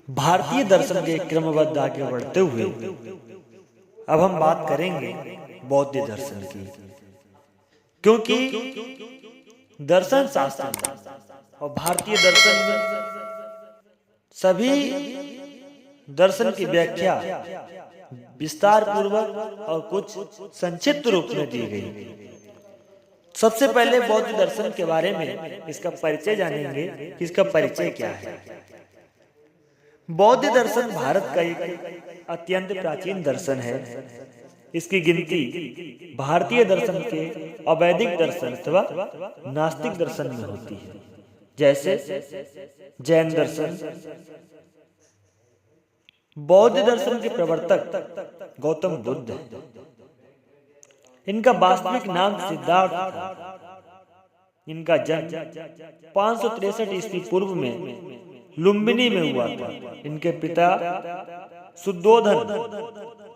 भारतीय दर्शन के क्रमबद्ध आगे बढ़ते हुए अब हम बात करेंगे बौद्ध दर्शन की, क्योंकि दर्शन शास्त्र में और भारतीय दर्शन में सभी दर्शन की व्याख्या विस्तार पूर्वक और कुछ संक्षिप्त रूप में दी गई। सबसे पहले बौद्ध दर्शन के बारे में इसका परिचय जानेंगे कि इसका परिचय क्या है। बौद्ध दर्शन भारत का एक अत्यंत प्राचीन दर्शन है। इसकी गिनती भारतीय दर्शन के अवैदिक दर्शन अथवा नास्तिक दर्शन में होती है, जैसे जैन दर्शन। बौद्ध दर्शन के प्रवर्तक गौतम बुद्ध हैं। इनका वास्तविक नाम सिद्धार्थ था। इनका जन्म 563 ईस्वी पूर्व में लुम्बिनी में हुआ था। इनके पिता शुद्धोधन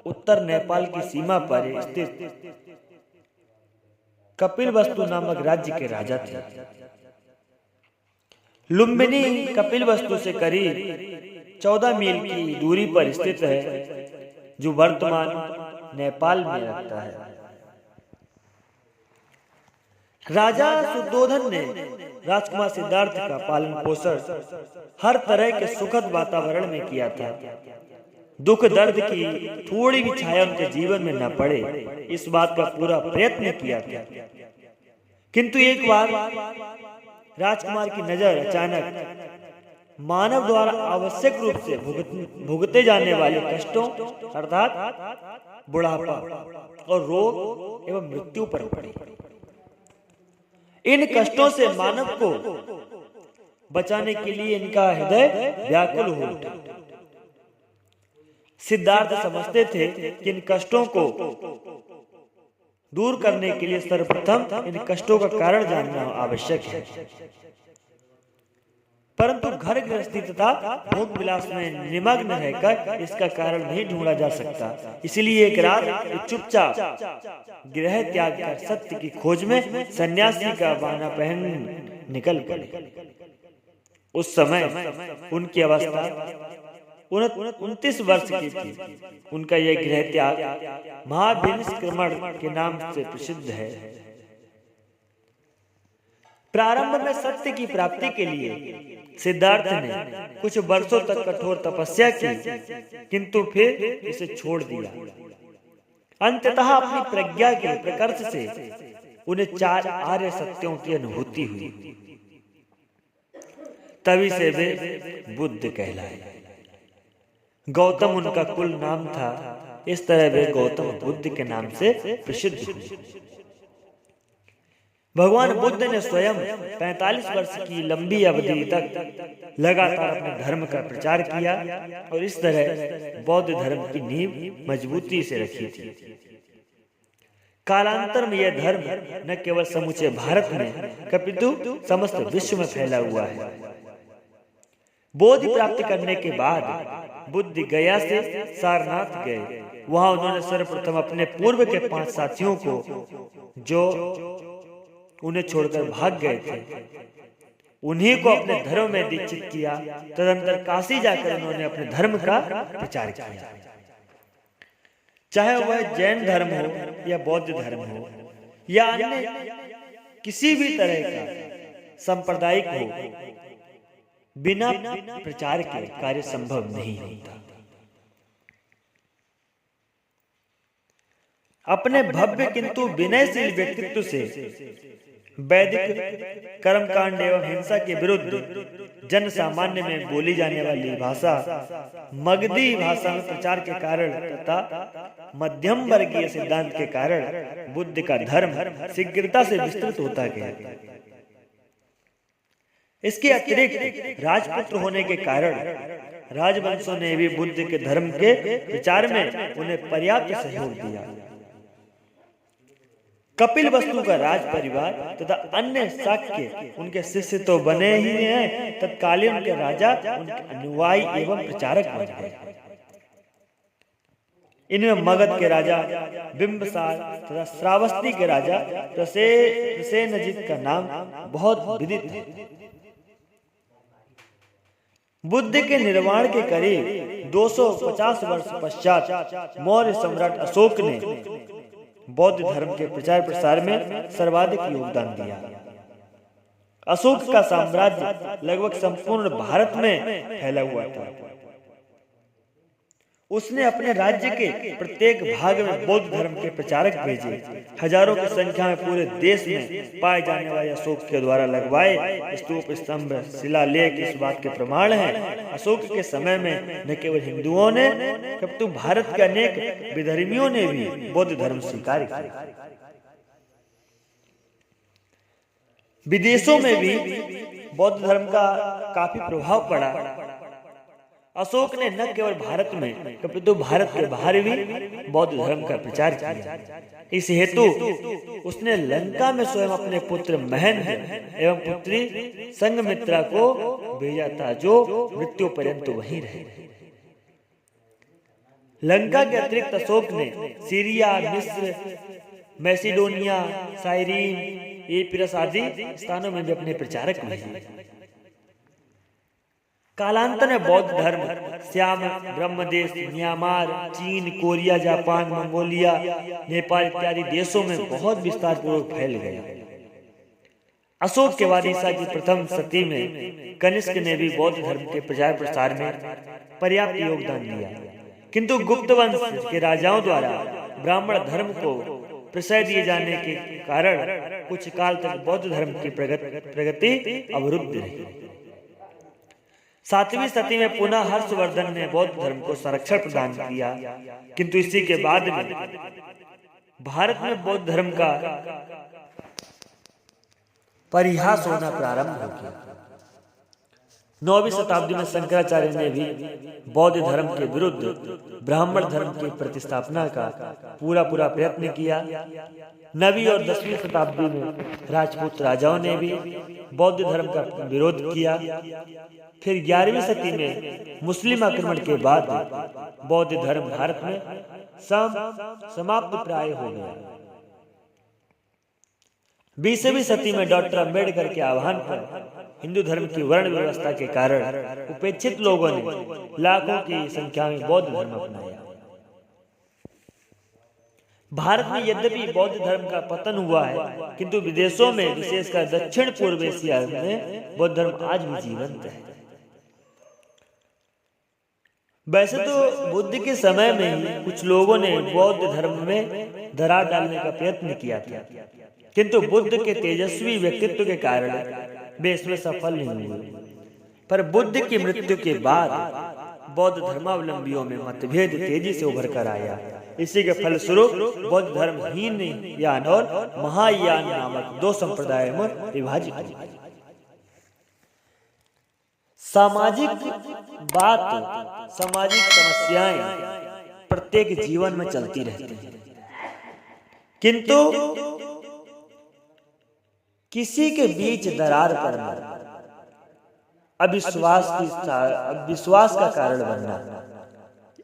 उत्तर नेपाल की सीमा पर स्थित कपिलवस्तु नामक राज्य के राजा थे। लुम्बिनी कपिलवस्तु से करीब 14 मील की दूरी पर स्थित है, जो वर्तमान नेपाल में लगता है। राजा शुद्धोधन ने राजकुमार सिद्धार्थ का पालन पोषण हर तरह के सुखद वातावरण में किया था। दुख दर्द की थोड़ी भी छाया उनके जीवन में न पड़े, इस बात का पूरा प्रयत्न किया था। किंतु एक बार राजकुमार की नजर अचानक मानव द्वारा आवश्यक रूप से भुगते जाने वाले कष्टों अर्थात बुढ़ापा और रोग एवं मृत्यु पर पड़ी। इन कष्टों से मानव को बचाने के लिए इनका हृदय व्याकुल हो उठा। सिद्धार्थ समझते थे कि इन कष्टों को दूर करने के लिए सर्वप्रथम इन कष्टों का कारण जानना आवश्यक है। परंतु घर गृहस्थी तथा भोग विलास में निमग्न रहकर इसका कारण नहीं ढूंढा जा सकता। इसलिए एक रात चुपचाप गृह त्याग कर सत्य की खोज में सन्यासी का बहाना पहन निकल पड़े। उस समय उनकी अवस्था 29 वर्ष की थी। उनका यह गृह त्याग महाभिनिष्क्रमण के नाम से प्रसिद्ध है। प्रारंभ में सत्य की प्राप्ति के लिए सिद्धार्थ ने कुछ वर्षों तक कठोर तपस्या की, किंतु फिर इसे छोड़ दिया। अंततः अपनी प्रज्ञा के प्रकर्ष से उन्हें 4 आर्य सत्यों की अनुभूति हुई। तभी से वे बुद्ध कहलाए। गौतम उनका कुल नाम था। इस तरह वे गौतम बुद्ध के नाम से प्रसिद्ध हुए। भगवान बुद्ध ने स्वयं 45 वर्ष की लंबी अवधि तक लगातार अपने धर्म का प्रचार किया और इस तरह बौद्ध धर्म की नींव मजबूती से रखी थी। कालांतर में यह धर्म न केवल समूचे भारत में अपितु समस्त विश्व में फैला हुआ है। बोधि प्राप्त करने के बाद बुद्ध गया से सारनाथ गए। वहां उन्होंने सर्वप्रथम अपने पूर्व के 5 साथियों को, जो उन्हें छोड़कर भाग गए थे, उन्हीं को अपने धर्म में दीक्षित किया। तदनंतर काशी जाकर उन्होंने अपने धर्म का प्रचार किया। चाहे वह जैन धर्म हो या बौद्ध धर्म हो या अन्य किसी भी तरह का सांप्रदायिक हो, बिना प्रचार के कार्य संभव नहीं होता। अपने भव्य किंतु विनयशील व्यक्तित्व से वैदिक कर्मकांड एवं हिंसा के विरुद्ध जन सामान्य में बोली जाने वाली भाषा मगधी भाषा में प्रचार के कारण तथा मध्यम वर्गीय सिद्धांत के कारण बुद्ध का धर्म शीघ्रता से विस्तृत होता गया। इसके अतिरिक्त राजपुत्र होने के कारण राजवंशों ने भी बुद्ध के धर्म के प्रचार में उन्हें पर्याप्त सहयोग दिया। कपिलवस्तु का राज परिवार तथा अन्य शाक्य उनके शिष्य तो बने ही हैं, तत्कालीन उनके राजा उनके अनुयायी एवं प्रचारक बन गए। इनमें मगध के राजा बिंबसार तथा श्रावस्ती के राजा प्रसेनजित का नाम बहुत विदित है। बुद्ध के निर्वाण के करीब 250 वर्ष पश्चात मौर्य सम्राट अशोक ने बौद्ध धर्म के प्रचार प्रसार में सर्वाधिक योगदान दिया। अशोक का साम्राज्य लगभग संपूर्ण भारत में फैला हुआ था। उसने अपने राज्य के प्रत्येक भाग में बौद्ध धर्म के प्रचारक भेजे। हजारों की संख्या में पूरे देश में पाए जाने वाले अशोक के द्वारा लगवाए स्तूप, स्तंभ, शिलालेख इस बात के प्रमाण हैं। अशोक के समय में न केवल हिंदुओं ने अपितु भारत के अनेक विधर्मियों ने भी बौद्ध धर्म स्वीकार किया। विदेशों में भी बौद्ध धर्म का काफी प्रभाव पड़ा। अशोक ने न केवल भारत में अपितु भारत के बाहर भी बौद्ध धर्म का प्रचार किया। इस हेतु उसने लंका में स्वयं अपने पुत्र महेंद्र एवं पुत्री संघमित्रा को भेजा था, जो मृत्यु पर्यंत वहीं रहे। लंका के अतिरिक्त अशोक ने सीरिया, मिस्र, मैसिडोनिया, साइरीन, एपिरस आदि स्थानों में भी अपने प्रचारक भेजे। कालांतर में बौद्ध धर्म श्याम, ब्रह्मदेश, म्यांमार, चीन, कोरिया, जापान, मंगोलिया, नेपाल इत्यादि देशों में बहुत विस्तार पूर्वक फैल गया। अशोक के बाद ईसा की प्रथम शती में कनिष्क ने भी बौद्ध धर्म के प्रचार प्रसार में पर्याप्त योगदान दिया, किंतु गुप्त वंश के राजाओं द्वारा ब्राह्मण धर्म को प्रश्रय दिए जाने के कारण कुछ काल तक बौद्ध धर्म की प्रगति अवरुद्ध रही। 7वीं शती में पुनः हर्षवर्धन ने बौद्ध धर्म को संरक्षण प्रदान किया, किंतु इसी के बाद में भारत में बौद्ध धर्म का परिहास होना प्रारंभ हो गया। 9वीं शताब्दी में शंकराचार्य ने भी बौद्ध धर्म के विरुद्ध ब्राह्मण धर्म की प्रतिस्थापना का पूरा प्रयत्न किया। 9वीं और 10वीं शताब्दी में राजपूत राजाओं ने भी बौद्ध धर्म का विरोध किया। फिर 11वीं शती में मुस्लिम आक्रमण के बाद बौद्ध धर्म भारत में समाप्त प्राय हो गया। 20वीं शती में डॉक्टर अंबेडकर के आह्वान पर हिंदू धर्म की वर्ण व्यवस्था के कारण उपेक्षित लोगों ने लाखों की संख्या में बौद्ध धर्म अपनाया। भारत में यद्यपि बौद्ध धर्म का पतन हुआ है, किंतु विदेशों में विशेषकर दक्षिण पूर्व एशिया में बौद्ध धर्म आज भी जीवंत है। वैसे तो बुद्ध के समय में ही कुछ लोगों ने बौद्ध धर्म में दरार डालने का प्रयत्न किया था, किंतु बुद्ध के तेजस्वी व्यक्तित्व के कारण वे इसमें सफल नहीं हुए। पर बुद्ध की मृत्यु के बाद बौद्ध धर्मावलंबियों में मतभेद तेजी से उभर कर आया। इसी के फलस्वरूप बौद्ध धर्म हीनयान और महायान नामक 2 संप्रदायों में विभाजित हुआ। सामाजिक समस्याएं प्रत्येक जीवन में चलती रहती हैं, किंतु किसी के बीच दरार पड़ना, अविश्वास का कारण बनना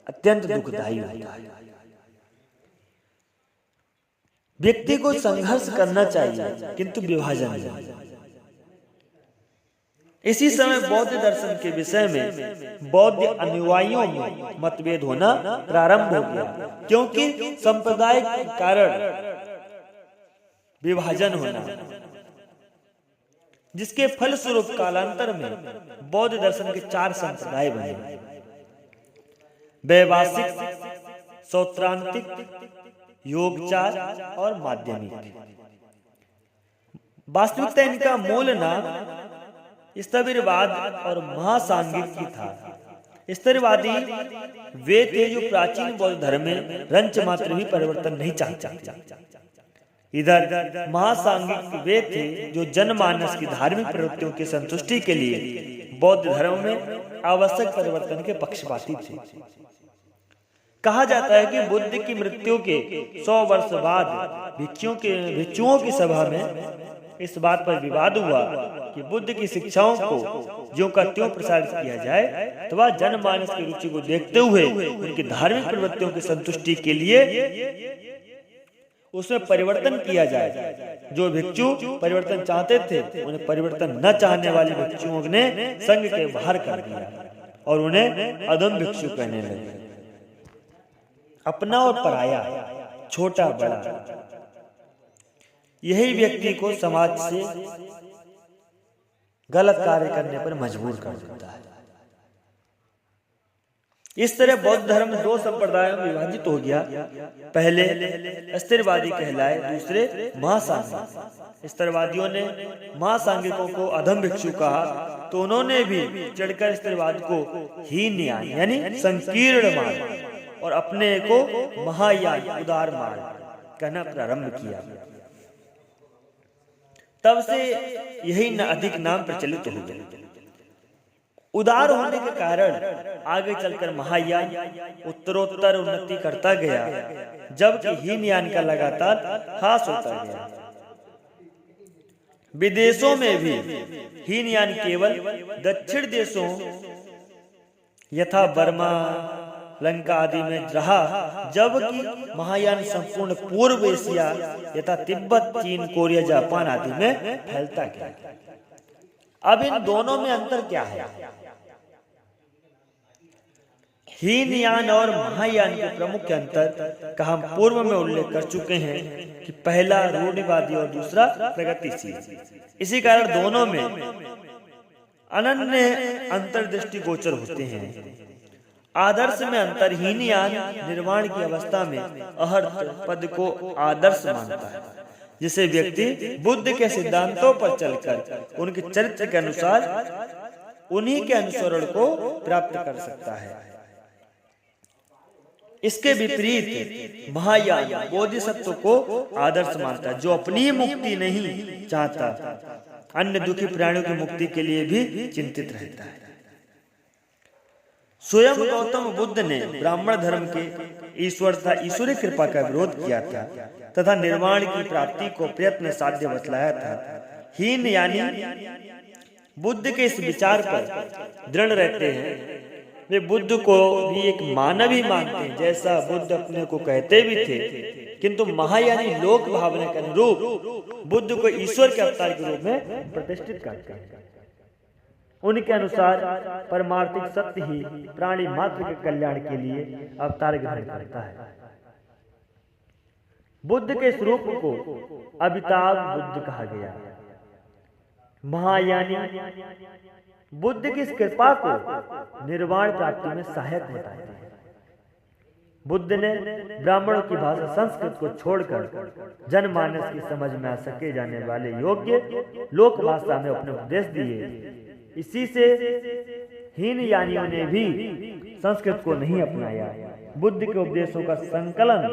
अत्यंत दुखदायी होता है। व्यक्ति को संघर्ष करना चाहिए, किंतु विभाजन नहीं। इसी समय बौद्ध दर्शन के विषय में बौद्ध अनुयायियों में मतभेद होना प्रारंभ हो गया, क्योंकि संप्रदाय के कारण विभाजन होना, जिसके फलस्वरूप कालांतर में बौद्ध दर्शन के 4 संप्रदाय बने: वैवासिक, सौत्रांतिक, योगचार और माध्यमिक। वास्तविकता इनका मूल नाम स्थविरवाद और महासांगिक की था। स्थविरवादी वे थे जो प्राचीन बौद्ध धर्म में रंच मात्र भी परिवर्तन नहीं चाहते। इधर महासांगिक वे थे जो जनमानस की धार्मिक प्रवृत्तियों की संतुष्टि के लिए बौद्ध धर्म में आवश्यक परिवर्तन के पक्षपाती थे। कहा जाता है कि बुद्ध की मृत्यु के 100 वर्ष बाद भिक्षुओं की सभा में इस बात पर विवाद हुआ कि बुद्ध की शिक्षाओं को ज्यों का त्यों प्रसारित किया जाए अथवा जनमानस की रुचि को देखते हुए उनकी धार्मिक प्रवृत्तियों की संतुष्टि के लिए उसमें परिवर्तन किया जाए। जो भिक्षु परिवर्तन चाहते थे, उन्हें परिवर्तन न चाहने वाले भिक्षुओं ने संघ के बाहर कर दिया। और उन्हें अधम भिक्षु कहने लगे। अपना और पराया, छोटा बड़ा, यही व्यक्ति को समाज से गलत कार्य करने पर मजबूर कर देता है। इस तरह बौद्ध धर्म दो संप्रदायों में विभाजित हो गया। पहले स्थिरवादी कहलाए, दूसरे महासांगिक। स्थिरवादियों ने महासांगिकों को अधम भिक्षु कहा, तो उन्होंने भी चढ़कर स्थिरवाद को हीनयान यानी संकीर्ण मान और अपने को महायान उदार मान कहना प्रारंभ किया। तब से यही अधिक नाम प्रचलित हो गए। उदार होने के कारण आगे चलकर महायान उत्तरोत्तर उन्नति करता गया, जबकि हीनयान का लगातार ह्रास होता गया। विदेशों में भी हीनयान केवल दक्षिण देशों यथा बर्मा, लंका आदि में रहा, जबकि महायान संपूर्ण पूर्व एशिया यथा तिब्बत, चीन, कोरिया, जापान आदि में फैलता गया। अब इन दोनों में अंतर क्या है? हीनयान और महायान के प्रमुख अंतर का हम पूर्व में उल्लेख कर चुके हैं कि पहला रूढ़िवादी और दूसरा प्रगतिशील। इसी कारण दोनों में अनन्य अंतर्दृष्टि गोचर होते हैं। आदर्श में अंतर, हीनयान निर्वाण की अवस्था में अहर्त पद को आदर्श मानता है, जिसे व्यक्ति बुद्ध के सिद्धांतों पर चलकर उनके चरित्र के अनुसार उन्हीं के अनुसरण को प्राप्त कर सकता है। इसके विपरीत महायान बोधिसत्व को आदर्श मानता है, जो अपनी मुक्ति नहीं चाहता, अन्य दुखी प्राणियों की मुक्ति के लिए भी चिंतित रहता है। स्वयं गौतम बुद्ध ने ब्राह्मण धर्म के ईश्वर तथा ईश्वरीय कृपा का विरोध किया था तथा निर्वाण की प्राप्ति को प्रयत्न साध्य बतलाया था। हीन यानी बुद्ध के इस विचार पर दृढ़ रहते हैं। वे बुद्ध को भी एक मानव ही मानते हैं, जैसा बुद्ध अपने को कहते भी थे, किंतु महायानी लोक भावना के अनुरूप बुद्ध को ईश्वर के अवतार के रूप में प्रतिष्ठित करते हैं। उनके अनुसार परमार्थिक सत्य ही प्राणी मात्र के कल्याण के लिए अवतार ग्रहण करता है। बुद्ध के स्वरूप को अमिताभ बुद्ध कहा गया। महायानी बुद्ध की इस कृपा को निर्वाण प्राप्ति में सहायक बताते हैं। बुद्ध ने ब्राह्मणों की भाषा संस्कृत को छोड़कर जनमानस की समझ में आ सके जाने वाले योग्य लोक भाषा में अपने उपदेश दिए। इसी से हीनयानियों ने भी संस्कृत को नहीं अपनाया। बुद्ध के उपदेशों का संकलन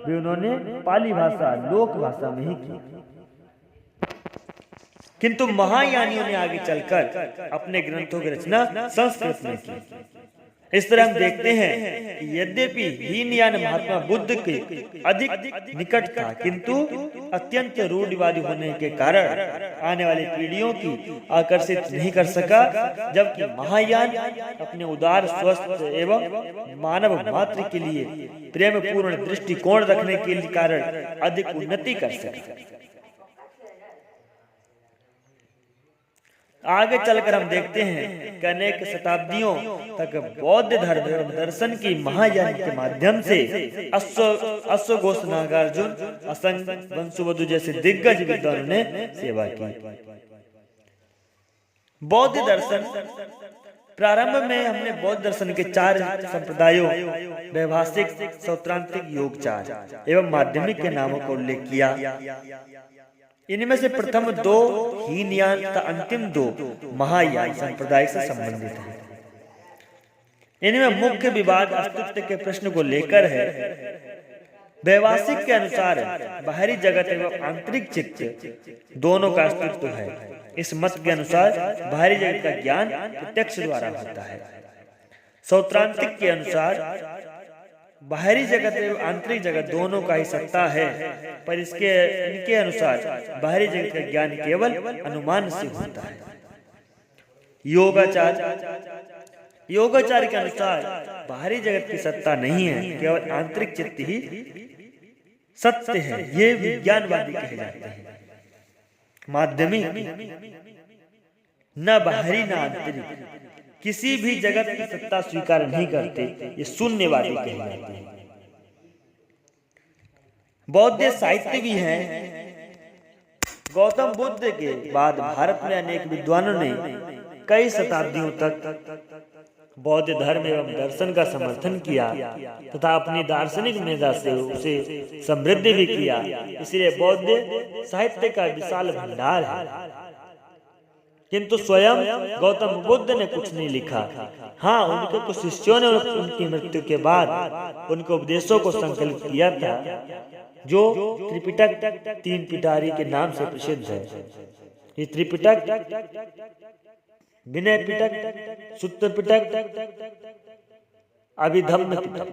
भी उन्होंने पाली भाषा, लोक भाषा में ही की। किंतु महायानियों ने आगे चलकर अपने ग्रंथों की रचना संस्कृत में की। इस तरह हम देखते हैं कि यद्यपि हीनयान महात्मा बुद्ध के अधिक निकट था, किंतु अत्यंत रूढ़िवादी होने के कारण आने वाली पीढ़ियों की आकर्षित नहीं कर सका, जबकि महायान अपने उदार, स्वस्थ एवं मानव मात्र के लिए प्रेम पूर्ण दृष्टिकोण रखने के कारण अधिक उन्नति कर सका। आगे चलकर हम देखते हैं कि अनेक शताब्दियों तक बौद्ध धर्म एवं दर्शन की महायान के माध्यम से अश्वघोष, नागार्जुन, असंग, वंशुवधु जैसे दिग्गज विद्वानों ने सेवा की। बौद्ध दर्शन प्रारंभ में हमने बौद्ध दर्शन के 4 संप्रदायों वैभाषिक, सौत्रांतिक, योगचार एवं माध्यमिक के नामों का उल्लेख किया। इनमें से प्रथम 2 हीनयान तथा अंतिम 2 महायान संप्रदाय से संबंधित हैं। इनमें मुख्य विवाद अस्तित्व के प्रश्न को लेकर है। वैभाषिक के अनुसार बाहरी जगत एवं आंतरिक चित्त दोनों का अस्तित्व है। इस मत के अनुसार बाहरी जगत का ज्ञान प्रत्यक्ष द्वारा होता है। सौत्रांतिक के अनुसार बाहरी जगत एवं आंतरिक जगत दोनों का ही सत्ता है, पर इनके अनुसार बाहरी जगत का ज्ञान केवल अनुमान से होता है। योगाचार के अनुसार बाहरी जगत की सत्ता नहीं है, केवल आंतरिक चित्त ही सत्य है। ये विज्ञानवादी कहे जाते हैं। माध्यमिक न बाहरी न आंतरिक, किसी भी जगत की सत्ता स्वीकार नहीं करते, ये शून्यवादी कहलाते हैं। बौद्ध साहित्य भी है। गौतम बुद्ध के बाद भारत में अनेक विद्वानों ने कई शताब्दियों तक बौद्ध धर्म एवं दर्शन का समर्थन किया तथा अपनी दार्शनिक मेधा से उसे समृद्ध भी किया। इसलिए बौद्ध साहित्य का विशाल भंडार है। किंतु स्वयं गौतम बुद्ध ने कुछ नहीं लिखा। हाँ, उनके कुछ शिष्यों ने उनकी मृत्यु के बाद उनके उपदेशों को संकलित किया था, जो त्रिपिटक, तीन पिटारी के नाम से प्रसिद्ध है। ये त्रिपिटक विनय पिटक, सूत्र पिटक, अभिधम्म पिटक।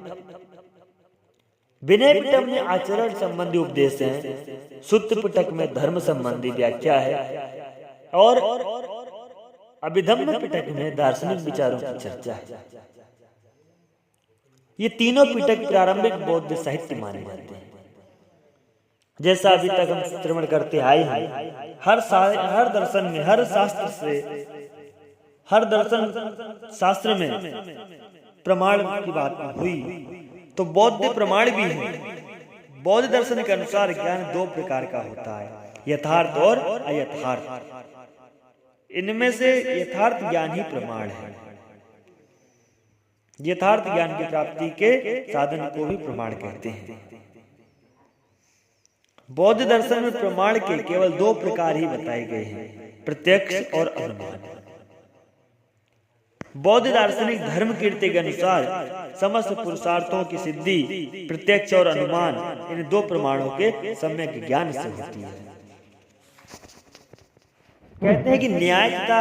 विनय पिटक में आचरण संबंधी उपदेश हैं, सूत्र पिटक में धर्म संबंधी व्याख्या है और अभिधम्म पिटक में दार्शनिक विचारों की चर्चा है। ये तीनों पिटक प्रारंभिक बौद्ध साहित्य माने जाते हैं। जैसा अभी तक हम श्रवण करते आए हैं, हर दर्शन में, हर दर्शन शास्त्र में प्रमाण की बात हुई, तो बौद्ध प्रमाण भी है। बौद्ध दर्शन के अनुसार ज्ञान दो प्रकार का होता है, यथार्थ और अयथार्थ। इनमें से यथार्थ ज्ञान ही प्रमाण है। यथार्थ ज्ञान की प्राप्ति के साधन को भी प्रमाण कहते हैं। बौद्ध दर्शन में प्रमाण के केवल दो प्रकार ही बताए गए हैं, प्रत्यक्ष और अनुमान। बौद्ध दार्शनिक धर्म कीर्ति के अनुसार समस्त पुरुषार्थों की सिद्धि प्रत्यक्ष और अनुमान, इन दो प्रमाणों के सम्यक ज्ञान से होती है। कहते हैं कि न्याय तथा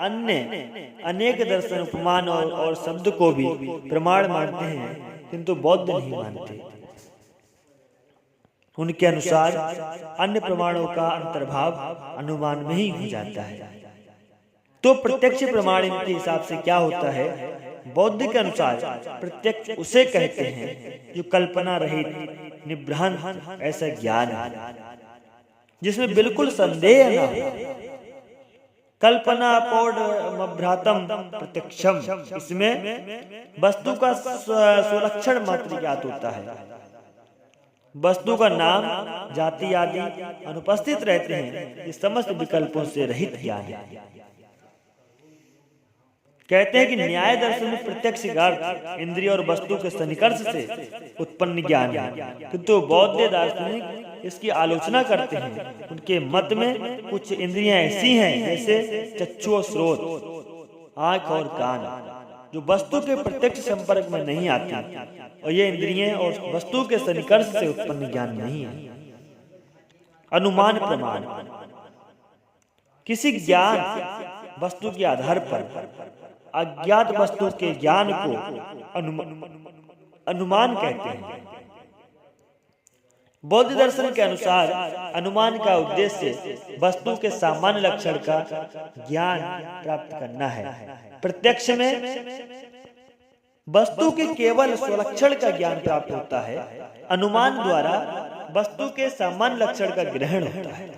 अन्य अनेक दर्शन उपमान और शब्द को भी प्रमाण मानते हैं, किंतु बौद्ध नहीं मानते। उनके अनुसार अन्य प्रमाणों का अंतर्भाव अनुमान में ही हो जाता है। तो प्रत्यक्ष प्रमाण इनके हिसाब से क्या होता है? बौद्ध के अनुसार प्रत्यक्ष उसे कहते हैं जो कल्पना रहित, निभ्रांत ऐसा ज्ञान है जिसमें बिल्कुल संदेह न हो। कल्पना पौडमभ्रातम प्रत्यक्षम, इसमें वस्तु का स्वलक्षण मात्र ज्ञात होता है। वस्तु का नाम, जाति आदि अनुपस्थित रहते हैं। इस समस्त विकल्पों से रहित ज्ञान है। कहते हैं कि न्याय दर्शन में प्रत्यक्ष का अर्थ इंद्रिय और वस्तु के सन्निकर्ष से उत्पन्न ज्ञान है, किंतु बौद्ध दार्शनिक इसकी आलोचना करते हैं। उनके मत में कुछ इंद्रियां ऐसी हैं जैसे चक्षु और स्रोत, आंख और कान, जो वस्तु के प्रत्यक्ष संपर्क में नहीं आती, और ये इंद्रियां और वस्तु के सन्निकर्ष से उत्पन्न ज्ञान नहीं है। अनुमान प्रमाण, किसी ज्ञान वस्तु के आधार पर अज्ञात वस्तु के ज्ञान को अनुमान कहते हैं। बौद्ध दर्शन के अनुसार अनुमान का उद्देश्य वस्तु के सामान्य लक्षण का ज्ञान प्राप्त करना है। प्रत्यक्ष में वस्तु के केवल स्वलक्षण का ज्ञान प्राप्त होता है। अनुमान द्वारा वस्तु के सामान्य लक्षण का ग्रहण होता है,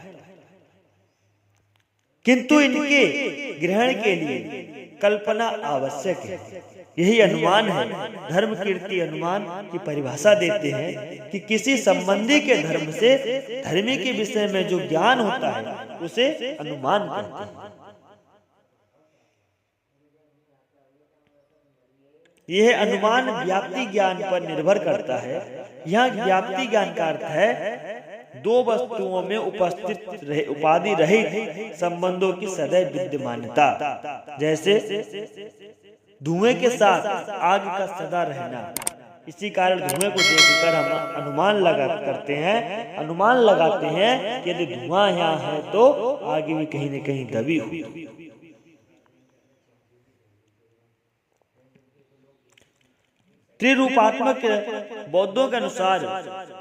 किंतु इनके ग्रहण के लिए कल्पना आवश्यक है। यही अनुमान है। धर्म कीर्ति अनुमान की परिभाषा देते हैं कि किसी संबंधी के धर्म से धर्मी के विषय में जो ज्ञान होता है उसे अनुमान कहते हैं। यह अनुमान व्याप्ति ज्ञान पर निर्भर करता है। यहाँ व्याप्ति ज्ञान का अर्थ है दो वस्तुओं में उपस्थित उपाधि रहित संबंधों की सदैव विद्यमानता। जैसे धुएं के साथ आग का सदा रहना। इसी कारण धुएं को देखकर हम अनुमान लगाते हैं कि यदि धुआं यहाँ है तो आगे भी कहीं न कहीं दबी हुई। त्रिरूपात्मक बौद्धों के अनुसार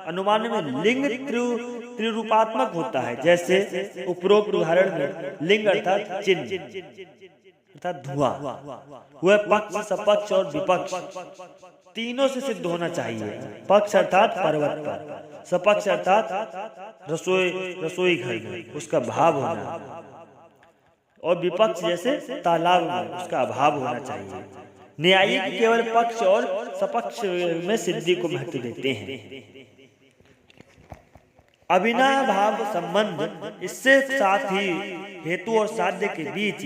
अनुमान में लिंग त्रिरूपात्मक होता है। जैसे उपरोक्त उदाहरण में लिंग अर्थात चिन्ह अर्थात धुआं, वह पक्ष, सपक्ष और विपक्ष तीनों से सिद्ध होना चाहिए। पक्ष अर्थात पर्वत पर, सपक्ष अर्थात रसोई घर में उसका भाव होना, और विपक्ष जैसे तालाब में उसका अभाव होना चाहिए। न्यायिक केवल पक्ष और सपक्ष में सिद्धि को महत्व देते हैं। अविनाभाव संबंध, इससे साथ ही हेतु और साध्य के बीच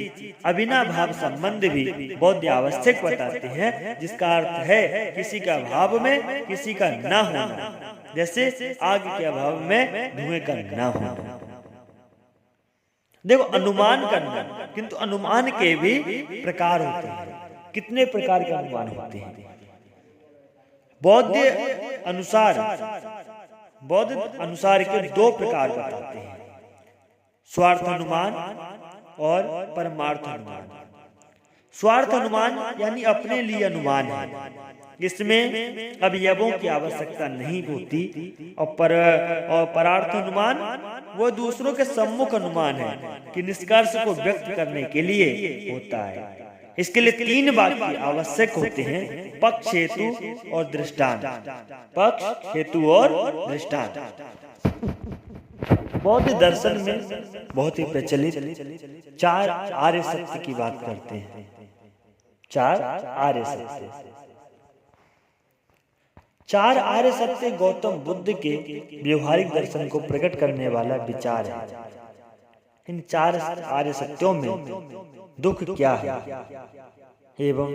अविनाभाव संबंध भी बौद्ध आवश्यक बताते हैं, जिसका अर्थ है किसी का भाव में किसी का न होना, जैसे आग के अभाव में धुएं का न होना। देखो, अनुमान करना, किंतु अनुमान के भी प्रकार होते हैं। कितने प्रकार के अनुमान होते हैं? बौद्ध अनुसार के दो प्रकार बताते हैं, स्वार्थ अनुमान और परमार्थ अनुमान। स्वार्थ अनुमान यानी अपने लिए अनुमान है, इसमें अवयवों की आवश्यकता नहीं होती। और परार्थ अनुमान वो दूसरों के सम्मुख अनुमान है कि निष्कर्ष को व्यक्त करने के लिए होता है। इसके लिए तीन वाक्य आवश्यक होते हैं, पक्ष, हेतु और दृष्टांत। पक्ष, हेतु और दृष्टांत। बौद्ध दर्शन में बहुत ही प्रचलित चार आर्य सत्य की बात करते हैं। चार आर्य सत्य। चार आर्य सत्य गौतम बुद्ध के व्यवहारिक दर्शन को प्रकट करने वाला विचार है। इन चार आर्य सत्यों में दुख क्या है एवं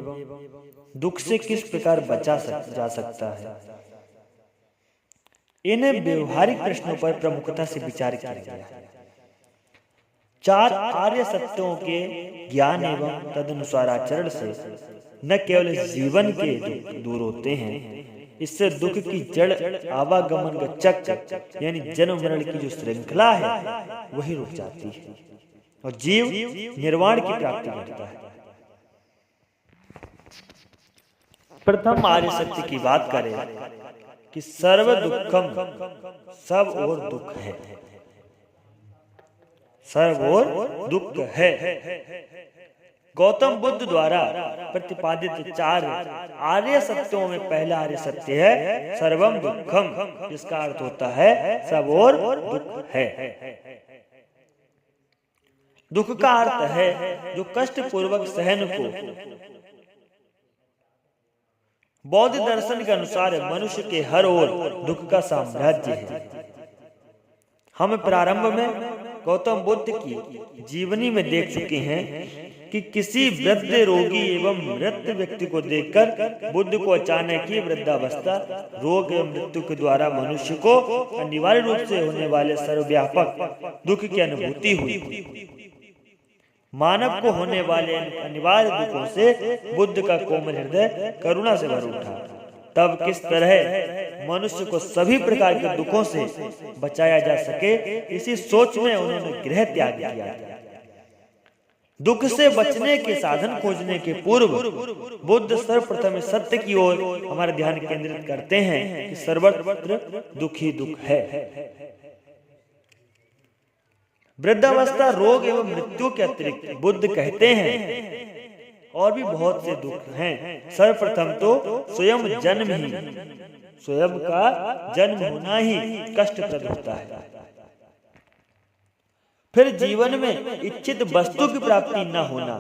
दुख से किस प्रकार बचा जा सकता है, इन व्यवहारिक प्रश्नों पर प्रमुखता से विचार किया गया। चार आर्य सत्यों के ज्ञान एवं तदनुसार आचरण से न केवल जीवन के दुख दूर होते हैं, इससे दुख की जड़ आवागमन का चक्र यानी जन्म मरण की जो श्रृंखला है वही रुक जाती है और जीव निर्वाण की प्राप्ति करता है। प्रथम आर्य सत्य की बात करें कि सर्व दुखम, सब और दुख है। सर्व और दुख है। गौतम बुद्ध द्वारा प्रतिपादित चार आर्य सत्यों में पहला आर्य सत्य है सर्वम दुखम, जिसका अर्थ होता है सब और दुख है। दुख का अर्थ है जो कष्ट पूर्वक सहन को। बौद्ध दर्शन के अनुसार मनुष्य के हर ओर दुख का साम्राज्य है। हम प्रारंभ में गौतम बुद्ध की जीवनी में देख चुके हैं कि किसी वृद्ध, रोगी एवं मृत व्यक्ति को देखकर बुद्ध को अचानक ही वृद्धावस्था, रोग एवं मृत्यु के द्वारा मनुष्य को अनिवार्य रूप से होने वाले सर्वव्यापक दुख की अनुभूति हुई। मानव को होने वाले अनिवार्य दुखों से बुद्ध का कोमल हृदय करुणा से भर उठा। तब किस तरह मनुष्य को सभी प्रकार के दुखों से बचाया जा सके, इसी सोच में उन्होंने गृह त्याग किया। दुख से बचने के साधन खोजने के पूर्व बुद्ध सर्वप्रथम सत्य की ओर हमारा ध्यान केंद्रित करते हैं कि सर्वत्र दुख ही दुख है। वृद्धावस्था, रोग एवं मृत्यु के अतिरिक्त बुद्ध कहते हैं और भी बहुत से दुख हैं। सर्वप्रथम तो स्वयं जन्म ही, स्वयं का जन्म होना ही कष्टप्रद होता है। फिर जीवन में इच्छित वस्तु की प्राप्ति न होना,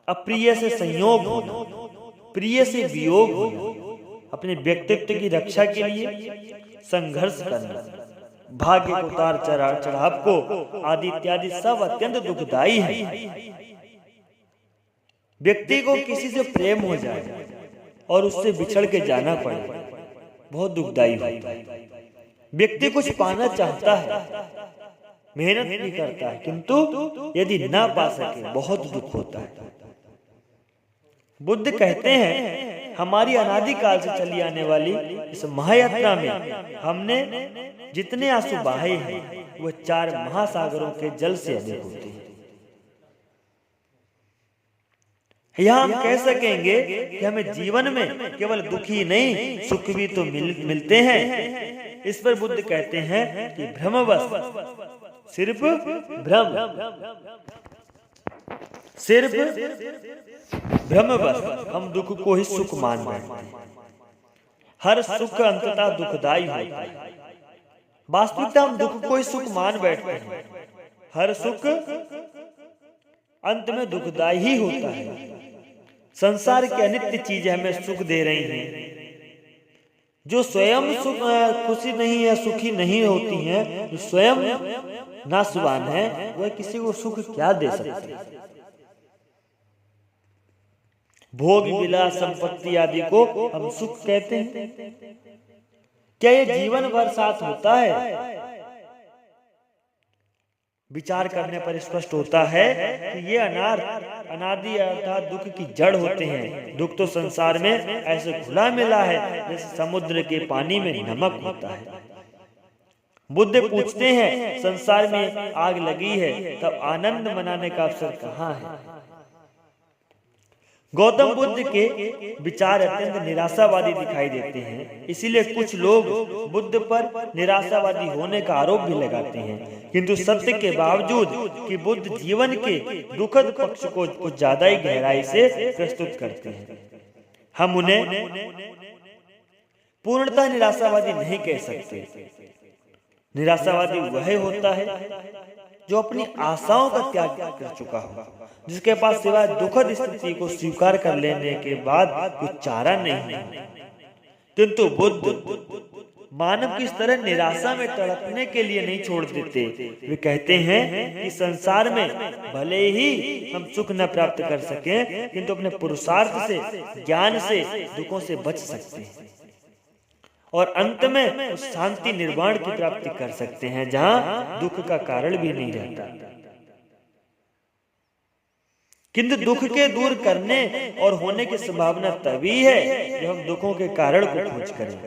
अप्रिय से संयोग होना, प्रिय से वियोग होना, अपने व्यक्तित्व की रक्षा के लिए संघर्ष करना, भाग्य को उतार चढ़ाव को आदि इत्यादि सब अत्यंत दुखदायी है। व्यक्ति को किसी से प्रेम हो जाए और उससे बिछड़ के जाना पड़े, बहुत दुखदायी होता है। व्यक्ति कुछ पाना चाहता है, मेहनत भी करता है, किंतु यदि ना पा सके बहुत दुख होता है। बुद्ध कहते हैं हमारी अनादिकाल से चली आने वाली इस महायात्रा में हमने जितने आंसू बहाए हैं वह 4 महासागरों के जल से अधिक होते हैं। यहाँ हम कह सकेंगे कि हमें जीवन में केवल दुख ही नहीं सुख भी तो मिलते हैं। इस पर बुद्ध कहते हैं कि भ्रमवश, सिर्फ भ्रमवश हम दुख को ही सुख मान बैठते हैं। हर सुख अंततः दुखदायी होता है। वास्तविकता हम दुख को ही सुख मान बैठते हैं। हर सुख अंत में दुखदायी ही होता है। संसार की अनित्य चीजें हमें सुख दे रही हैं। जो स्वयं खुशी नहीं है, सुखी नहीं होती हैं, जो स्वयं नाशवान है, वह किसी को सुख क्या दे सकते हैं। भोग विलास संपत्ति आदि को हम सुख कहते हैं। क्या ये जीवन भर साथ होता है? विचार करने पर स्पष्ट होता है कि ये अनादि अर्थात दुख की जड़ होते हैं। दुख तो संसार में ऐसे घुला मिला है जैसे समुद्र के पानी में नमक होता है। बुद्ध पूछते हैं, संसार में आग लगी है, तब आनंद मनाने का अवसर कहाँ है? गौतम बुद्ध के विचार अत्यंत निराशावादी दिखाई देते हैं। इसीलिए कुछ लोग बुद्ध पर निराशावादी होने का आरोप भी लगाते हैं। किंतु सत्य के बावजूद कि बुद्ध जीवन के दुखद पक्ष को कुछ ज्यादा ही गहराई से प्रस्तुत करते हैं, हम उन्हें पूर्णतः निराशावादी नहीं कह सकते। निराशावादी वह होता है जो अपनी आशाओं का त्याग कर चुका हो, जिसके पास सिवाय दुखद स्थिति को स्वीकार कर लेने के बाद कुछ चारा नहीं है। किंतु बुद्ध मानव की इस तरह निराशा में तड़पने के लिए नहीं छोड़ देते। वे कहते हैं कि संसार में भले ही हम सुख न प्राप्त कर सकें, किंतु अपने पुरुषार्थ से, ज्ञान से दुखों से बच सकते हैं और अंत में उस शांति निर्वाण की प्राप्ति कर सकते हैं जहां दुख का कारण भी नहीं रहता। किंतु दुख के दूर करने और होने की संभावना तभी है जब हम दुखों के कारण को खोज करें।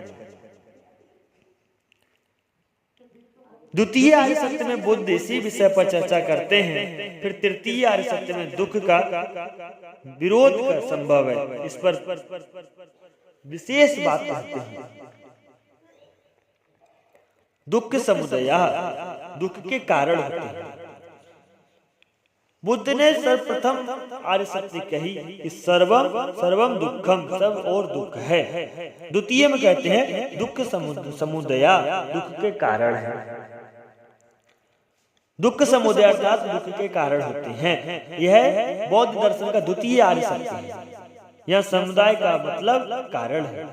द्वितीय आर्य सत्य में बुद्ध इसी विषय पर चर्चा करते हैं। फिर तृतीय आर्य सत्य में दुख का विरोध का संभव है, इस पर विशेष बात कहते हैं। दुख समुदय, दुख के कारण होते हैं। बुद्ध ने सर्वप्रथम आर्य सत्य कही कि सर्वम दुखम, सब और दुख है। द्वितीय में कहते हैं दुख समुदय, दुख के कारण है। दुख समुदय अर्थात दुख के कारण होते हैं। यह बौद्ध दर्शन का द्वितीय आर्य सत्य है। यह समुदाय का मतलब कारण है।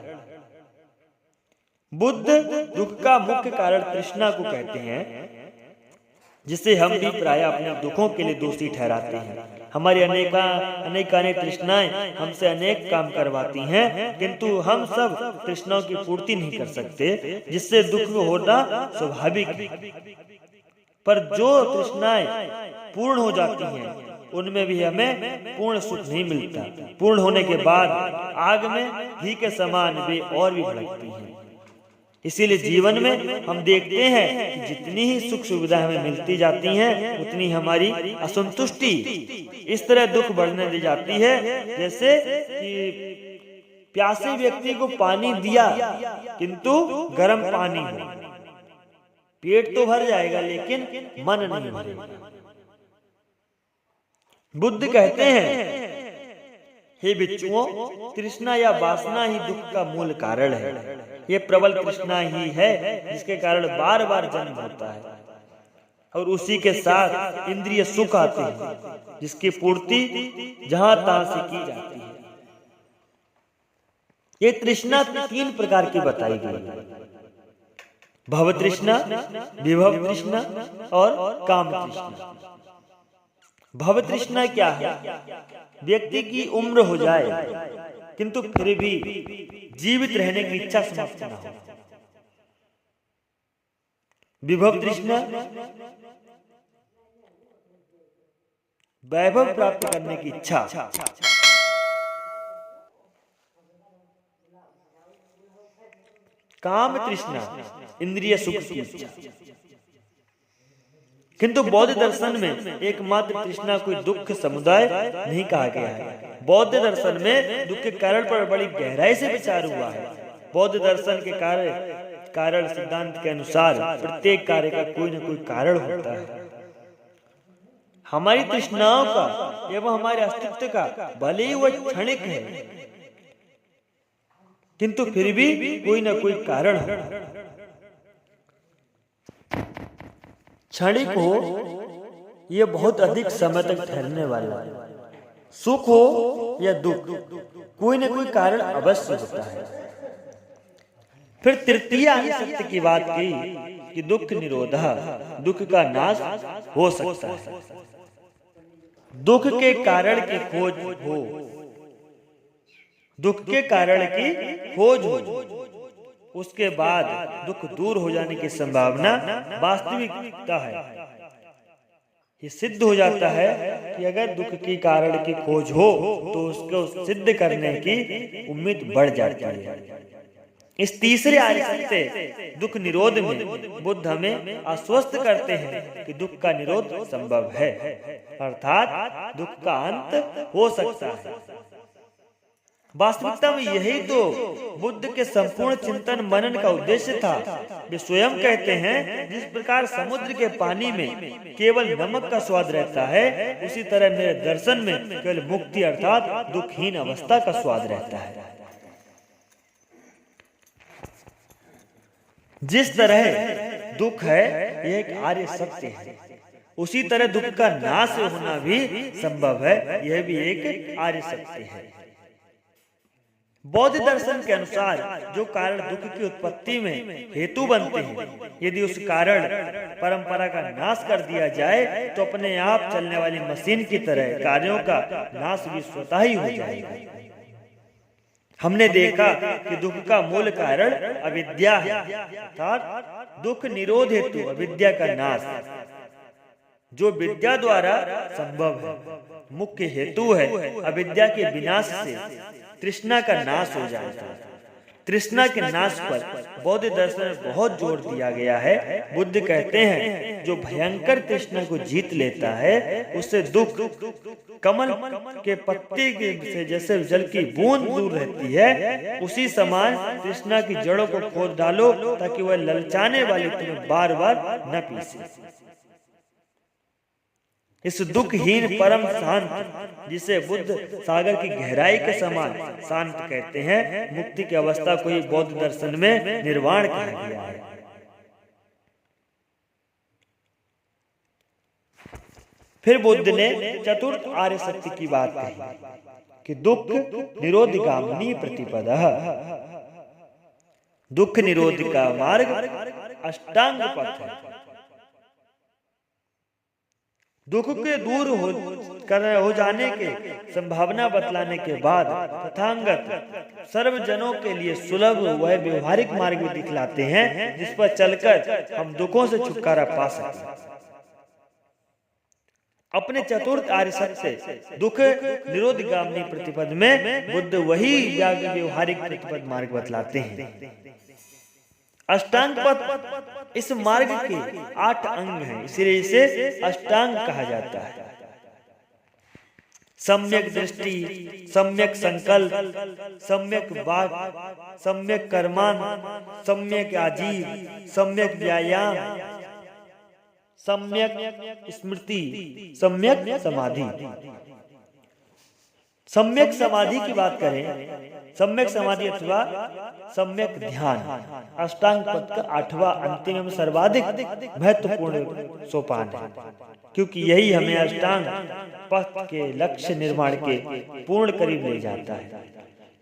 बुद्ध दुख का मुख्य कारण तृष्णा को कहते हैं, जिसे हम भी प्राय अपने दुखों के लिए दोषी ठहराते हैं। हमारी अनेक तृष्णाएं हमसे अनेक काम करवाती हैं, किंतु हम सब तृष्णाओं की पूर्ति नहीं कर सकते, जिससे दुख होना स्वाभाविक है। पर जो तृष्णाएं पूर्ण हो जाती हैं, उनमें भी हमें पूर्ण सुख नहीं मिलता। पूर्ण होने के बाद आग में घी के समान वे और भी भड़कती हैं। इसीलिए जीवन में हम देखते हैं कि जितनी ही सुख सुविधा हमें मिलती जाती हैं, उतनी हमारी असंतुष्टि इस तरह दुख बढ़ने दी जाती है, जैसे कि प्यासे व्यक्ति को पानी दिया किंतु गर्म पानी हो, पेट तो भर जाएगा लेकिन मन नहीं भरेगा। बुद्ध कहते हैं, हे भिक्षुओं, तृष्णा या वासना ही दुख का मूल कारण है। ये प्रबल तृष्णा ही है जिसके कारण बार बार जन्म होता है, और उसी के साथ इंद्रिय सुख आते हैं, जिसकी पूर्ति जहां तहां से की जाती है। ये तृष्णा 3 प्रकार की बताई गई है: भव तृष्णा, विभव तृष्णा और काम तृष्णा। भव तृष्णा क्या है? व्यक्ति की उम्र हो जाए किंतु फिर भी जीवित रहने की इच्छा समाप्त न हो। विभव तृष्णा वैभव प्राप्त करने की इच्छा। काम तृष्णा इंद्रिय सुख की इच्छा। किंतु बौद्ध दर्शन में एकमात्र तृष्णा कोई दुख समुदाय नहीं कहा गया है। बौद्ध दर्शन में दुख के कारण पर बड़ी गहराई से विचार हुआ है। बौद्ध दर्शन के कारण सिद्धांत के अनुसार प्रत्येक कार्य का कोई न कोई कारण होता है। हमारी तृष्णाओं का एवं हमारे अस्तित्व का भले ही वह क्षणिक है, किंतु फिर भी कोई न कोई कारण है। क्षणिक हो ये बहुत अधिक समय तक ठहरने वाला है। सुख हो या दुख, कोई न कोई कारण अवश्य होता है। फिर तृतीय आर्यसत्य की बात की कि दुख निरोधः, दुख का नाश हो सकता है। दुख के कारण की खोज हो, दुख के कारण की खोज हो, उसके बाद दुख दूर हो जाने की संभावना वास्तविकता है। ये सिद्ध हो जाता है कि अगर दुख की कारण की खोज हो तो उसको सिद्ध करने की उम्मीद बढ़ जाती है। इस तीसरे आर्यसत्य दुख निरोध में बुद्ध हमें आश्वस्त करते हैं कि दुख का निरोध संभव है, अर्थात दुख का अंत हो सकता है। वास्तविकता में यही तो बुद्ध के संपूर्ण चिंतन मनन का उद्देश्य था। वे स्वयं कहते हैं, जिस प्रकार समुद्र के पानी में केवल नमक का स्वाद रहता है, उसी तरह मेरे दर्शन में केवल मुक्ति अर्थात दुखहीन अवस्था का स्वाद रहता है। जिस तरह दुख है यह एक आर्य सत्य है, उसी तरह दुख का नाश होना भी संभव है, यह भी एक आर्य सत्य है। बौद्ध दर्शन के अनुसार जो कारण दुख की उत्पत्ति में हेतु बनते हैं, यदि उस कारण परंपरा का नाश कर दिया जाए तो अपने आप चलने वाली मशीन की तरह कार्यों का नाश भी स्वतः ही हो जाएगा। हमने देखा कि दुख का मूल कारण अविद्या है, अर्थात दुख निरोध हेतु अविद्या का नाश जो विद्या द्वारा संभव है। मुख्य हेतु है अविद्या के विनाश से तृष्णा का नाश हो जाता है। तृष्णा के नाश पर बौद्ध दर्शन में बहुत जोर दिया गया है। बुद्ध कहते हैं, जो भयंकर तृष्णा को जीत लेता है उससे दुख कमल के पत्ते से जैसे जल की बूंद दूर रहती है, उसी समान तृष्णा की जड़ों को खोद डालो ताकि वह ललचाने वाली तुम्हें बार बार न पीसे। इस दुखहीन परम शांत, जिसे बुद्ध सागर की गहराई के समान शांत कहते हैं, मुक्ति की अवस्था को ही बौद्ध दर्शन में निर्वाण कहा गया है। फिर बुद्ध ने चतुर्थ आर्य सत्य की बात कही कि दुख निरोधगामिनी प्रतिपदः, दुख निरोध का मार्ग अष्टांग पथ है। दुख के दूर हो जाने के संभावना बतलाने के बाद तथागत सर्वजनों के लिए सुलभ वह व्यवहारिक मार्ग भी दिखलाते हैं, जिस पर चलकर हम दुखों से छुटकारा पा सकते। अपने चतुर्थ आर्य सत्य दुख निरोधगामिनी प्रतिपद में बुद्ध वही व्यवहारिक प्रतिपद मार्ग बतलाते हैं। अष्टांग पथ इस मार्ग के 8 अंग हैं, इसलिए इसे अष्टांग कहा जाता है। सम्यक दृष्टि, सम्यक संकल्प, सम्यक वाक, सम्यक कर्मान, सम्यक आजीव, सम्यक व्यायाम, सम्यक स्मृति, सम्यक समाधि। सम्यक समाधि की बात करें, सम्यक समाधि अथवा सम्यक ध्यान अष्टांग पथ का 8वां अंतिम एवं सर्वाधिक महत्वपूर्ण सोपान है, क्योंकि यही हमें अष्टांग पथ के लक्ष्य निर्माण के पूर्ण करीब ले जाता है।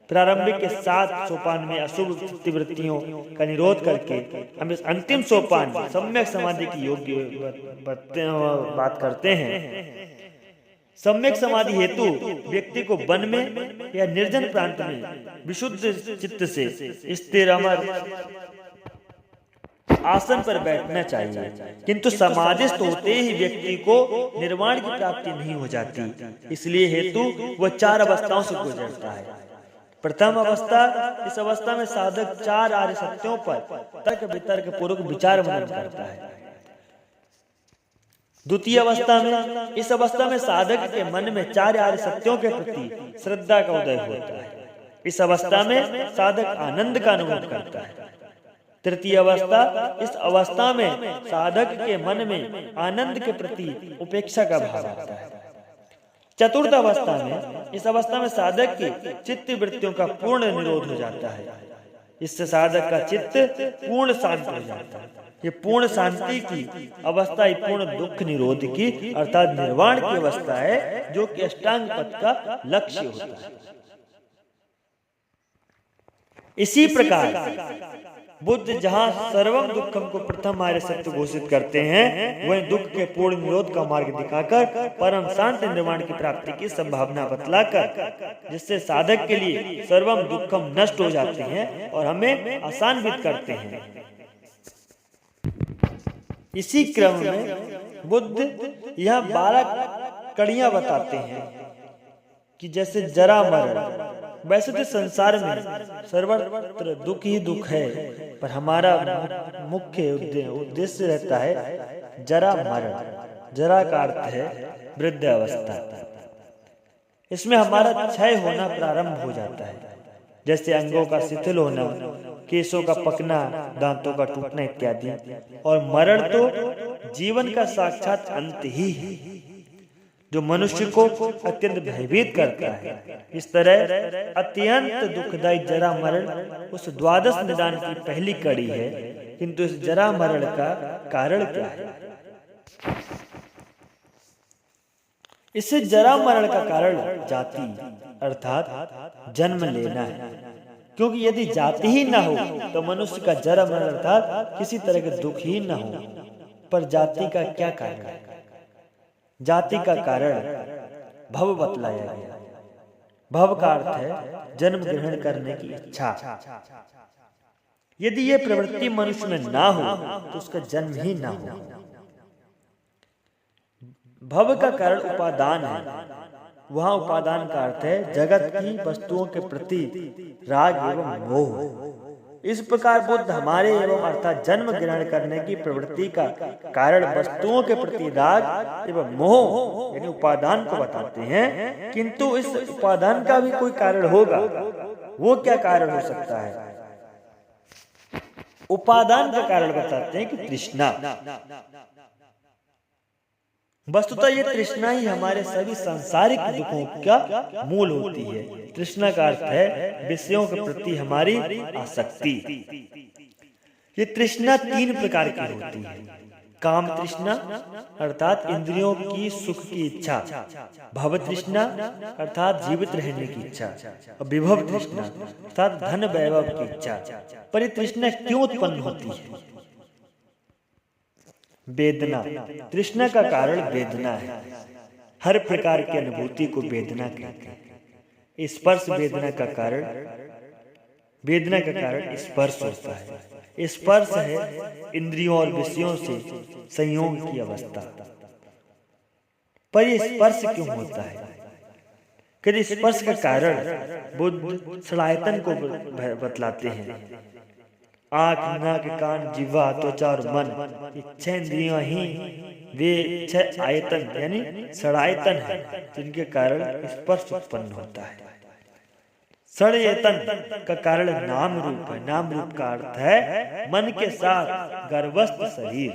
प्रारंभिक के 7 सोपान में अशुभ चित्तवृत्तियों का निरोध करके हम इस अंतिम सोपान सम्यक समाधि की योग्य बात करते हैं। सम्यक समाधि हेतु व्यक्ति को वन में या निर्जन प्रांत में विशुद्ध चित्त से स्थिर अमर आसन पर बैठना चाहिए, किंतु समाधिस्थ होते ही व्यक्ति को निर्वाण की प्राप्ति नहीं हो जाती। इसलिए हेतु वह 4 अवस्थाओं से गुजरता है। प्रथम अवस्था, इस अवस्था में साधक 4 आर्य सत्यों पर तर्क वितर्क पूर्वक विचार मनन करता है। द्वितीय अवस्था में, इस अवस्था में साधक के मन में 4 आर्य सत्यों के प्रति श्रद्धा का उदय होता है। इस अवस्था में साधक आनंद का अनुभव करता है। तृतीय अवस्था, इस अवस्था में साधक के मन में आनंद के प्रति उपेक्षा का भाव आता है। चतुर्थ अवस्था में, इस अवस्था में साधक की चित्त वृत्तियों का पूर्ण निरोध हो जाता है। इससे साधक का चित्त पूर्ण शांत हो जाता है। ये पूर्ण शांति की अवस्था ही पूर्ण दुख निरोध की अर्थात निर्वाण की अवस्था है, जो कि अष्टांग पद का लक्ष्य होता है। इसी प्रकार बुद्ध जहां सर्वम दुखम को प्रथम आर्य सत्य घोषित करते हैं, वहीं दुख के पूर्ण निरोध का मार्ग दिखाकर परम शांत निर्वाण की प्राप्ति की संभावना बतलाकर, जिससे साधक के लिए सर्वम दुखम नष्ट हो जाते हैं और हमें आसान्वित करते हैं। इसी क्रम में बुद्ध यह 12 कड़ियां बताते हैं कि जैसे जरा मरण, वैसे तो संसार में सर्वत्र दुख ही दुख है, पर हमारा मुख्य उद्देश्य रहता है जरा मरण। जरा का अर्थ है वृद्ध अवस्था। इसमें हमारा क्षय होना प्रारंभ हो जाता है, जैसे अंगों का शिथिल होना, केशों का पकना, दांतों का टूटना इत्यादि। और मरण तो जीवन का साक्षात अंत ही है, जो मनुष्य को अत्यंत भयभीत करता है। इस तरह अत्यंत दुखदायी जरा मरण उस द्वादश निदान की पहली कड़ी है, किंतु इस जरा मरण का कारण क्या है? इससे जरा मरण का कारण जाति अर्थात जन्म लेना है, क्योंकि यदि जाति ही न हो तो मनुष्य का जरा मरण अर्थात किसी तरह के दुख ही न हो। पर जाति का क्या कारण है? जाति का कारण भव बतलाया गया। भव का अर्थ है जन्म ग्रहण करने की इच्छा। यदि ये प्रवृत्ति मनुष्य में ना हो तो उसका जन्म ही ना हो। भव का कारण उपादान है। वहां उपादान का अर्थ है जगत की वस्तुओं के प्रति राग एवं मोह। इस प्रकार बुद्ध हमारे एवं अर्थात जन्म ग्रहण करने की प्रवृत्ति का कारण वस्तुओं के प्रति राग एवं मोह यानी उपादान को बताते हैं, किंतु इस उपादान का भी कोई कारण होगा। वो क्या कारण हो सकता है? उपादान का कारण बताते हैं कि तृष्णा। वस्तुतः ये तृष्णा ही हमारे सभी सांसारिक दुखों का मूल होती है। तृष्णा का अर्थ है विषयों के प्रति हमारी आसक्ति। ये तृष्णा 3 प्रकार की होती है। काम तृष्णा अर्थात इंद्रियों की सुख की इच्छा, भव तृष्णा अर्थात जीवित रहने की इच्छा, और विभव तृष्णा अर्थात धन वैभव की इच्छा। पर ये तृष्णा क्यों उत्पन्न होती है? वेदना। तृष्णा का कारण वेदना है। हर प्रकार की अनुभूति को वेदना कहते हैं। स्पर्श वेदना का कारण स्पर्श होता है। स्पर्श है इंद्रियों और विषयों से संयोग की अवस्था। पर ये स्पर्श क्यों होता है? कि स्पर्श का कारण बुद्ध सलायतन को बतलाते हैं। आंख, नाक, कान, जिह्वा, त्वचा और मन, 6 इंद्रियां ही वे 6 आयतन यानी षडायतन है, जिनके कारण स्पर्श उत्पन्न होता है। षडायतन का कारण नाम रूप है। नाम रूप का अर्थ है मन के साथ गर्भस्थ शरीर,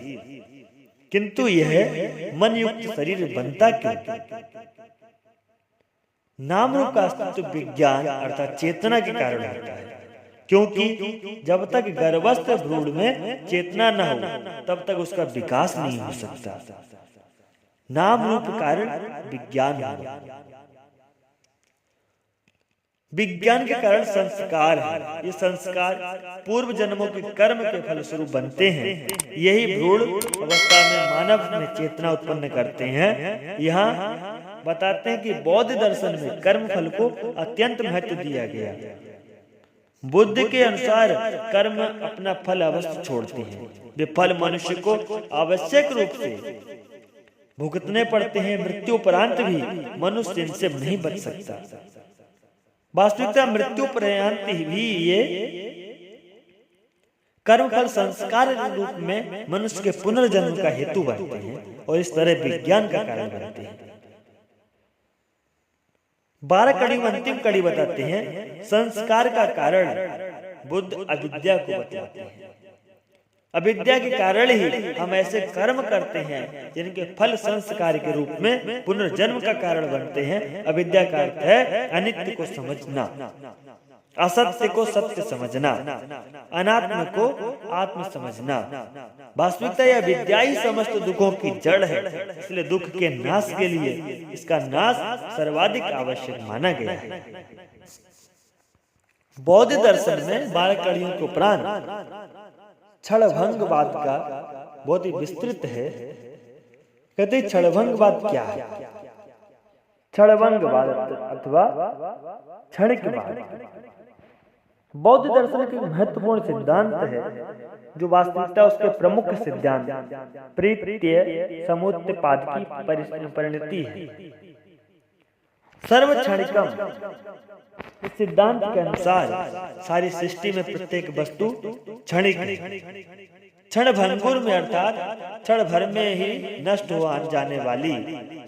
किंतु यह मन युक्त शरीर बनता क्यों? नाम रूप का अस्तित्व विज्ञान अर्थात चेतना के कारण होता है, क्योंकि जब तक गर्भस्थ भ्रूण में चेतना न हो तब तक उसका विकास नहीं हो सकता। नाम रूप कारण विज्ञान है। विज्ञान के कारण संस्कार है। ये संस्कार पूर्व जन्मों के कर्म के फलस्वरूप बनते हैं। यही भ्रूण अवस्था में मानव में चेतना उत्पन्न करते हैं। यहाँ बताते हैं कि बौद्ध दर्शन में कर्म फल को अत्यंत महत्व दिया गया। बुद्ध के अनुसार कर्म अपना फल अवश्य छोड़ते हैं। वे फल मनुष्य को आवश्यक रूप से भुगतने पड़ते हैं। मृत्यु उपरांत भी मनुष्य इनसे नहीं बच सकता। वास्तविकता मृत्यु पर्यंत भी ये कर्म फल संस्कार के रूप में मनुष्य के पुनर्जन्म का हेतु बनते हैं और इस तरह विज्ञान का कारण बनते हैं। 12 कड़ी में अंतिम कड़ी बताते हैं संस्कार का कारण बुद्ध अविद्या को बताते हैं। अविद्या के कारण ही हम ऐसे कर्म करते हैं जिनके फल संस्कार के रूप में पुनर्जन्म का कारण बनते हैं। अविद्या का अर्थ है अनित्य को समझना। असत्य को सत्य समझना, अनात्म को आत्म समझना। वास्तविकता यह विद्या ही समस्त दुखों की जड़ है, इसलिए दुख के नाश के लिए इसका नाश सर्वाधिक आवश्यक माना गया है। बौद्ध दर्शन में 12 कड़ियों के उपरांत क्षणभंगवाद का बहुत ही विस्तृत है। कहते क्षणभंगवाद क्या है? क्षणभंगवाद अथवा क्षणिकवाद बौद्ध दर्शन के महत्वपूर्ण सिद्धांत है, जो वास्तविकता उसके प्रमुख सिद्धांत प्रत्यय समुत्पाद की परिणति है। सर्व क्षणिकम, इस सिद्धांत के अनुसार सारी सृष्टि में प्रत्येक वस्तु क्षणिक है। क्षण भंगुर में अर्थात क्षण भर में ही नष्ट हो जाने वाली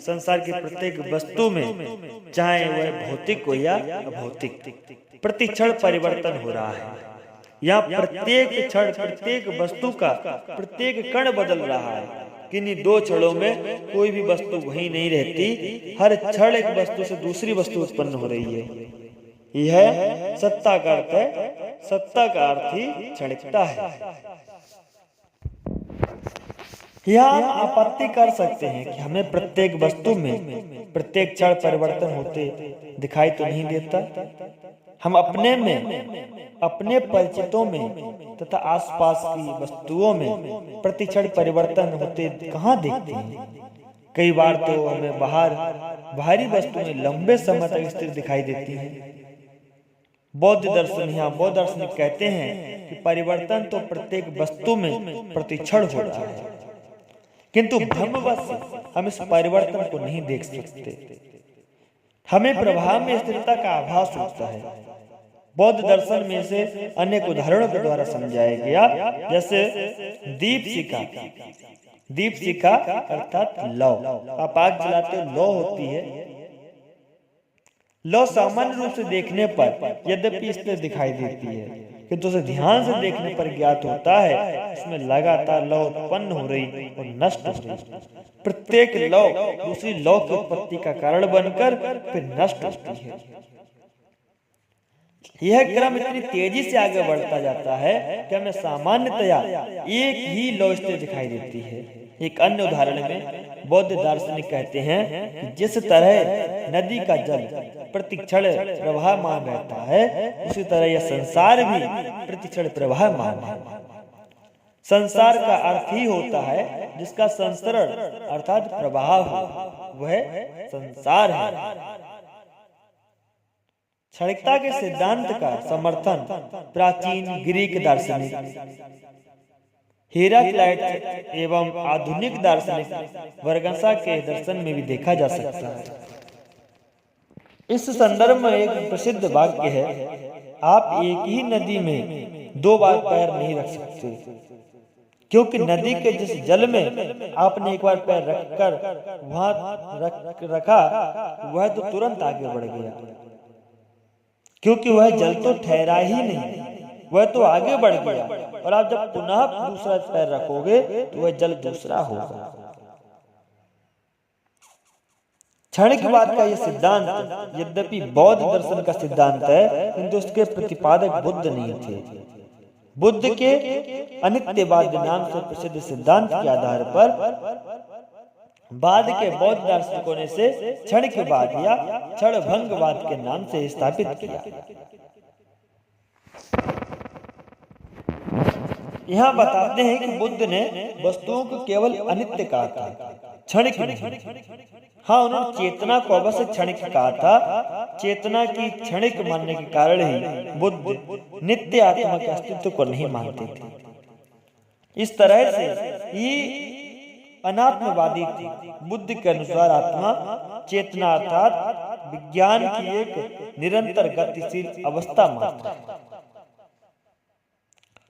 संसार की प्रत्येक वस्तु में, चाहे वह भौतिक हो या अभौतिक, प्रति क्षण परिवर्तन हो रहा है। यहाँ प्रत्येक क्षण प्रत्येक वस्तु का प्रत्येक कण बदल रहा है। किन्हीं 2 क्षणों में कोई भी वस्तु वही नहीं रहती, हर क्षण एक वस्तु से दूसरी वस्तु उत्पन्न हो रही है। यह सत्ता का अर्थ है, सत्ता का अर्थ ही क्षणिकता है। यहाँ हम आपत्ति कर सकते हैं कि हमें प्रत्येक वस्तु में प्रत्येक क्षण परिवर्तन होते दिखाई तो नहीं देता। हम अपने में, अपने परिचितों में तथा आसपास की वस्तुओं में प्रति क्षण परिवर्तन होते कहाँ देखते हैं? कई बार तो हमें बाहरी वस्तुएं लंबे समय तक स्थिर दिखाई देती हैं। बौद्ध दर्शन, यहाँ बौद्ध दार्शनिक कहते हैं कि परिवर्तन तो प्रत्येक वस्तु में प्रतिक्षण हो रहा है, किंतु भ्रमवश हम इस परिवर्तन को नहीं देख सकते। हमें प्रभाव में स्थिरता का आभास होता है। बौद्ध दर्शन में से अनेक उदाहरणों के द्वारा समझाया गया, जैसे दीपशिखा अर्थात लौ। आप आग जलाते हो, लौ होती है। लौ सामान्य रूप से देखने पर यद्यपि इसमें दिखाई देती है, किंतु उसे ध्यान से देखने पर ज्ञात होता है इसमें लगातार लौ उत्पन्न हो रही और नष्ट हो रही। प्रत्येक लौ दूसरी लौ की उत्पत्ति का कारण बनकर फिर नष्ट होती है। यह क्रम इतनी तेजी से आगे बढ़ता जाता है कि हमें सामान्यतया एक ही लौ स्थिर दिखाई देती है। एक अन्य उदाहरण में बौद्ध दार्शनिक कहते हैं कि जिस तरह नदी का जल प्रतिक्षण प्रवाहमान रहता है, उसी तरह यह संसार भी प्रतिक्षण प्रवाहमान है। संसार का अर्थ ही होता है जिसका संसरण अर्थात प्रवाह हो, वह संसार है। क्षणिकता के सिद्धांत का समर्थन प्राचीन ग्रीक दार्शनिक हेराक्लाइट एवं आधुनिक दार्शनिक वर्गंसा के दर्शन में भी देखा जा सकता है। इस संदर्भ में एक प्रसिद्ध वाक्य है, आप एक ही नदी में 2 बार पैर नहीं रख सकते, क्योंकि नदी के जिस जल में आपने एक बार पैर रखकर वहां रखा, वह तो तुरंत आगे बढ़ गया, क्योंकि वह जल तो ठहरा ही नहीं, वह तो आगे बढ़ गया। और आप जब पुनः दूसरा पैर रखोगे तो वह जल दूसरा होगा। क्षणिकवाद का यह सिद्धांत यद्यपि बौद्ध दर्शन का सिद्धांत है, किंतु उसके प्रतिपादक बुद्ध नहीं थे। बुद्ध के अनित्यवाद नाम से प्रसिद्ध सिद्धांत के आधार पर बाद के बौद्ध दार्शनिकों ने इसे क्षणिकवाद या क्षणभंगवाद के नाम से स्थापित किया। यहाँ बताते हैं कि बुद्ध ने वस्तुओं को केवल अनित्य कहा था, क्षणिक नहीं। हाँ, उन्होंने चेतना को अवश्य क्षणिक कहा था। चेतना की क्षणिक मानने के कारण ही बुद्ध नित्य आत्मा के अस्तित्व को नहीं मानते थे। इस तरह से ही अनात्मवादी थे। बुद्ध के अनुसार आत्मा चेतना अर्थात विज्ञान की एक निरंतर गतिशील अवस्था मात्र है।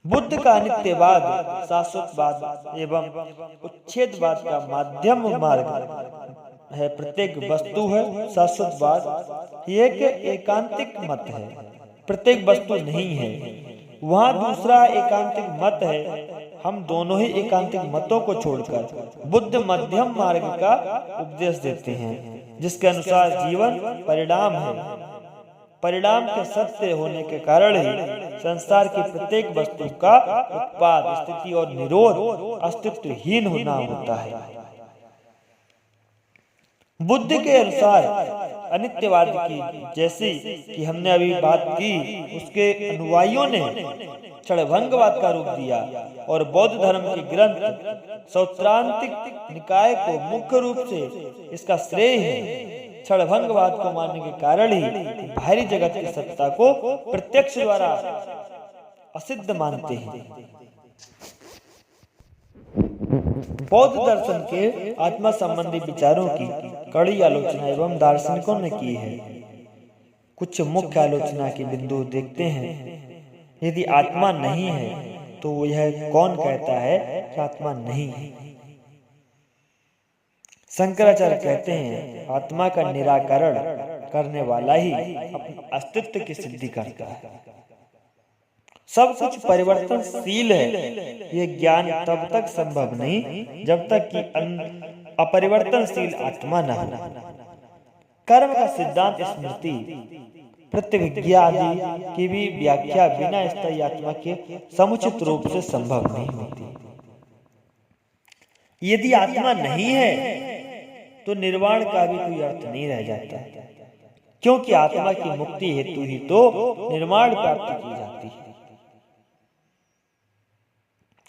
बुद्ध का नित्यवाद, शाश्वतवाद एवं उच्छेदवाद का माध्यम मार्ग है। प्रत्येक वस्तु है शाश्वतवाद, ये एक एकांतिक मत है, प्रत्येक वस्तु नहीं है। वहाँ दूसरा एकांतिक मत है। हम दोनों ही एकांतिक मतों को छोड़कर बुद्ध मध्यम मार्ग का उपदेश देते हैं, जिसके अनुसार जीवन परिणाम है परिणाम के सत्य होने के कारण ही संसार की प्रत्येक वस्तु का उत्पाद, स्थिति और निरोध अस्तित्वहीन होना होता है। बुद्ध के अनुसार अनित्यवाद की, जैसी कि हमने अभी बात की, उसके अनुयायियों ने क्षणभंगवाद का रूप दिया और बौद्ध धर्म के ग्रंथ सौत्रांतिक निकाय को मुख्य रूप से इसका श्रेय है। क्षणभंगवाद को मानने के कारण ही बाहरी जगत की सत्ता को प्रत्यक्ष द्वारा असिद्ध मानते हैं। बौद्ध दर्शन के आत्मा संबंधी विचारों की कड़ी आलोचना एवं दार्शनिकों ने की है। कुछ मुख्य आलोचना के बिंदु देखते हैं। यदि आत्मा नहीं है तो यह कौन कहता है कि आत्मा नहीं है? शंकराचार्य कहते हैं आत्मा का निराकरण करने वाला ही अपने अस्तित्व की सिद्धि करता है। सब कुछ परिवर्तनशील है। यह ज्ञान तब तक संभव नहीं जब तक कि अपरिवर्तनशील आत्मा न हो। कर्म का सिद्धांत, स्मृति, प्रतिविज्ञा आदि की भी व्याख्या बिना स्थायी आत्मा के समुचित रूप से संभव नहीं होती। यदि आत्मा नहीं है तो निर्वाण का भी कोई अर्थ नहीं रह जाता, क्योंकि आत्मा की मुक्ति हेतु ही तो निर्वाण प्राप्त की जाती है।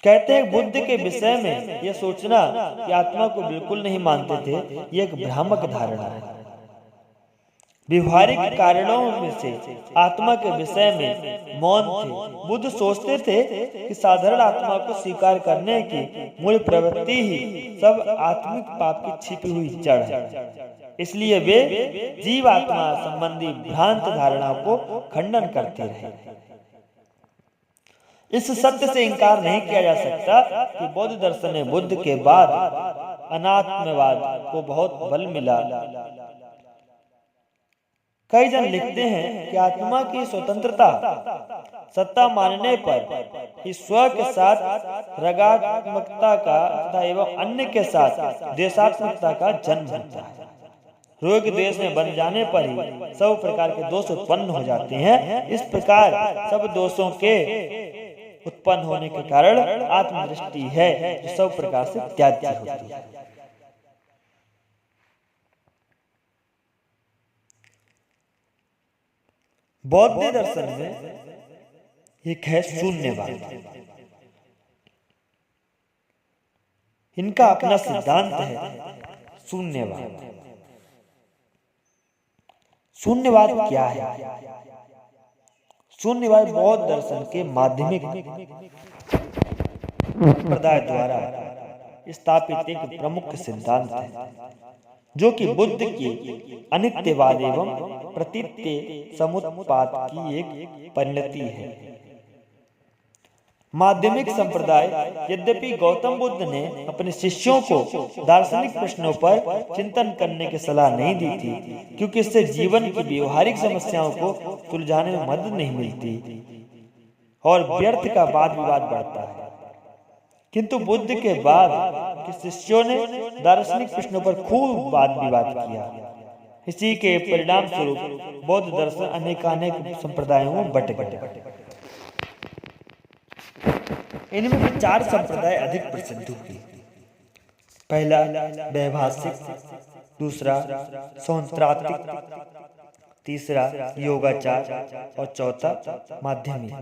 कहते हैं बुद्ध के विषय में यह सोचना कि आत्मा को बिल्कुल नहीं मानते थे, यह एक भ्रामक धारणा है। व्यवहारिक कारणों में से आत्मा के विषय में मौन थे। बुद्ध सोचते थे कि साधारण आत्मा को स्वीकार करने की मूल प्रवृत्ति ही सब आत्मिक पाप की छिपी हुई जड़ है। इसलिए वे जीव आत्मा संबंधी भ्रांत धारणाओं को खंडन करते रहे। इस सत्य से इंकार नहीं किया जा सकता कि बौद्ध दर्शन में बुद्ध के बाद अनात्मवाद को बहुत बल मिला। कई जन लिखते हैं कि आत्मा की स्वतंत्रता सत्ता मानने पर ईश्वर के साथ रागात्मकता का तथा एवं अन्य के साथ द्वेषात्मकता का जन्म होता है। रोग द्वेष में बन जाने पर ही सब प्रकार के दोष उत्पन्न हो जाते हैं। इस प्रकार सब दोषों के उत्पन्न होने के कारण आत्मदृष्टि है जो सब प्रकार से त्याज्य होती है। बौद्ध दर्शन में एक है शून्यवाद। इनका अपना सिद्धांत है शून्यवाद। शून्यवाद क्या है? शून्यवाद बौद्ध दर्शन के माध्यमिक संप्रदाय द्वारा स्थापित एक प्रमुख सिद्धांत है, जो कि बुद्ध की अनित्यवाद एवं प्रतीत्य समुत्पाद की एक परिणति है। माध्यमिक संप्रदाय यद्यपि गौतम बुद्ध ने अपने शिष्यों को दार्शनिक प्रश्नों पर चिंतन करने की सलाह नहीं दी थी, क्योंकि इससे जीवन की व्यवहारिक समस्याओं को सुलझाने में मदद नहीं मिलती और व्यर्थ का वाद विवाद बढ़ता है। किंतु बुद्ध के बाद के शिष्यों ने दार्शनिक प्रश्नों पर खूब वाद विवाद किया। इसी के परिणाम स्वरूप बौद्ध दर्शन अनेकानेक संप्रदायों में बट गए। इनमें से 4 संप्रदाय अधिक प्रसिद्ध हुए। पहला वैभाषिक, दूसरा सौंत्रातिक, तीसरा योगाचार और चौथा माध्यमिक।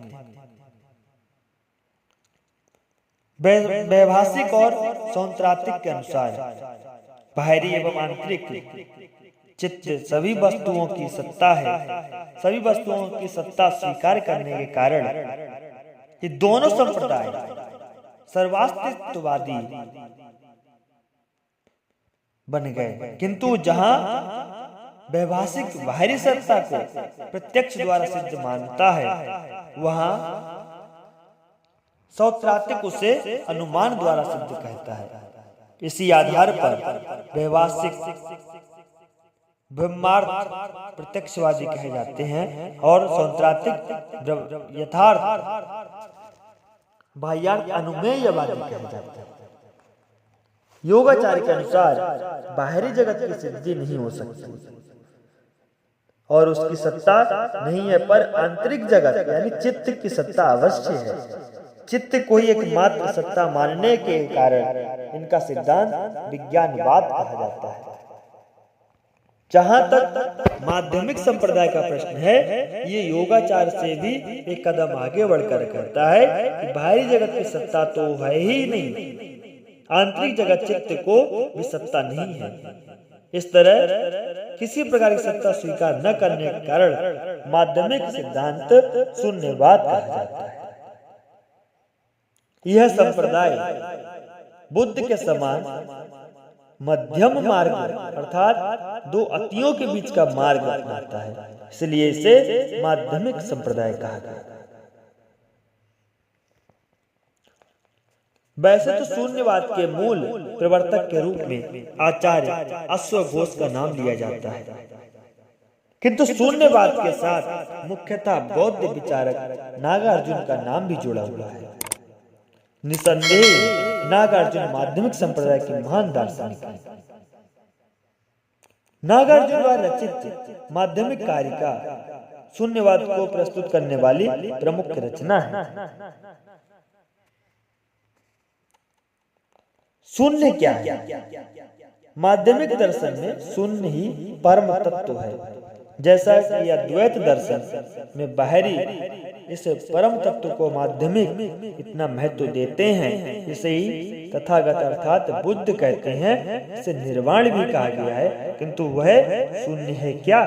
वैभाषिक और सौंत्रातिक के अनुसार बाहरी एवं आंतरिक चित्त सभी वस्तुओं की सत्ता है। सभी वस्तुओं की सत्ता स्वीकार करने के कारण ये दोनों संप्रदाय सर्वास्तित्ववादी बन गए। किंतु जहां वैभाषिक बाहरी सत्ता को प्रत्यक्ष द्वारा सिद्ध मानता है, वहां सौत्रातिक उसे अनुमान द्वारा सिद्ध कहता है। इसी आधार पर वैभाषिक ब्रह्मार्थ प्रत्यक्षवादी कहे जाते हैं और सौत्रातिक यथार्थ बाह्यार्थ अनुमेयवादी कहे जाते हैं। योगाचार्य के अनुसार बाहरी जगत की सिद्धि नहीं हो सकती। और उसकी सत्ता नहीं है, पर आंतरिक जगत यानी चित्त की सत्ता अवश्य है। चित्त को ही एकमात्र सत्ता मानने के कारण इनका सिद्धांत विज्ञानवाद कहा जाता है। जहां तक माध्यमिक संप्रदाय का प्रश्न है, ये योगाचार से भी एक कदम आगे बढ़कर कहता है कि बाहरी जगत की सत्ता तो है ही नहीं, आंतरिक जगत चित्त को भी सत्ता नहीं है। इस तरह किसी प्रकार की सत्ता स्वीकार न करने के कारण माध्यमिक सिद्धांत शून्यवाद कहा जाता है। यह संप्रदाय बुद्ध के समान मध्यम मार्ग अर्थात दो अतियों के बीच का मार्ग अपनाता है, इसलिए इसे माध्यमिक संप्रदाय कहा गया। वैसे तो शून्यवाद के मूल प्रवर्तक के रूप में आचार्य अश्वघोष का नाम लिया जाता है, किंतु शून्यवाद के साथ मुख्यतः बौद्ध विचारक नागार्जुन का नाम भी जुड़ा हुआ है। निसंदेह नागार्जुन माध्यमिक संप्रदाय की महान दार्शनिक है। नागार्जुन द्वारा रचित माध्यमिक कारिका शून्यवाद को प्रस्तुत करने वाली प्रमुख रचना है। शून्य क्या है? माध्यमिक दर्शन में शून्य ही परम तत्व है। जैसा कि अद्वैत दर्शन में बाहरी इस परम तत्व को माध्यमिक इतना महत्व देते हैं, इसे ही तथागत अर्थात बुद्ध कहते हैं। इसे निर्वाण भी कहा गया है, किंतु वह शून्य है क्या?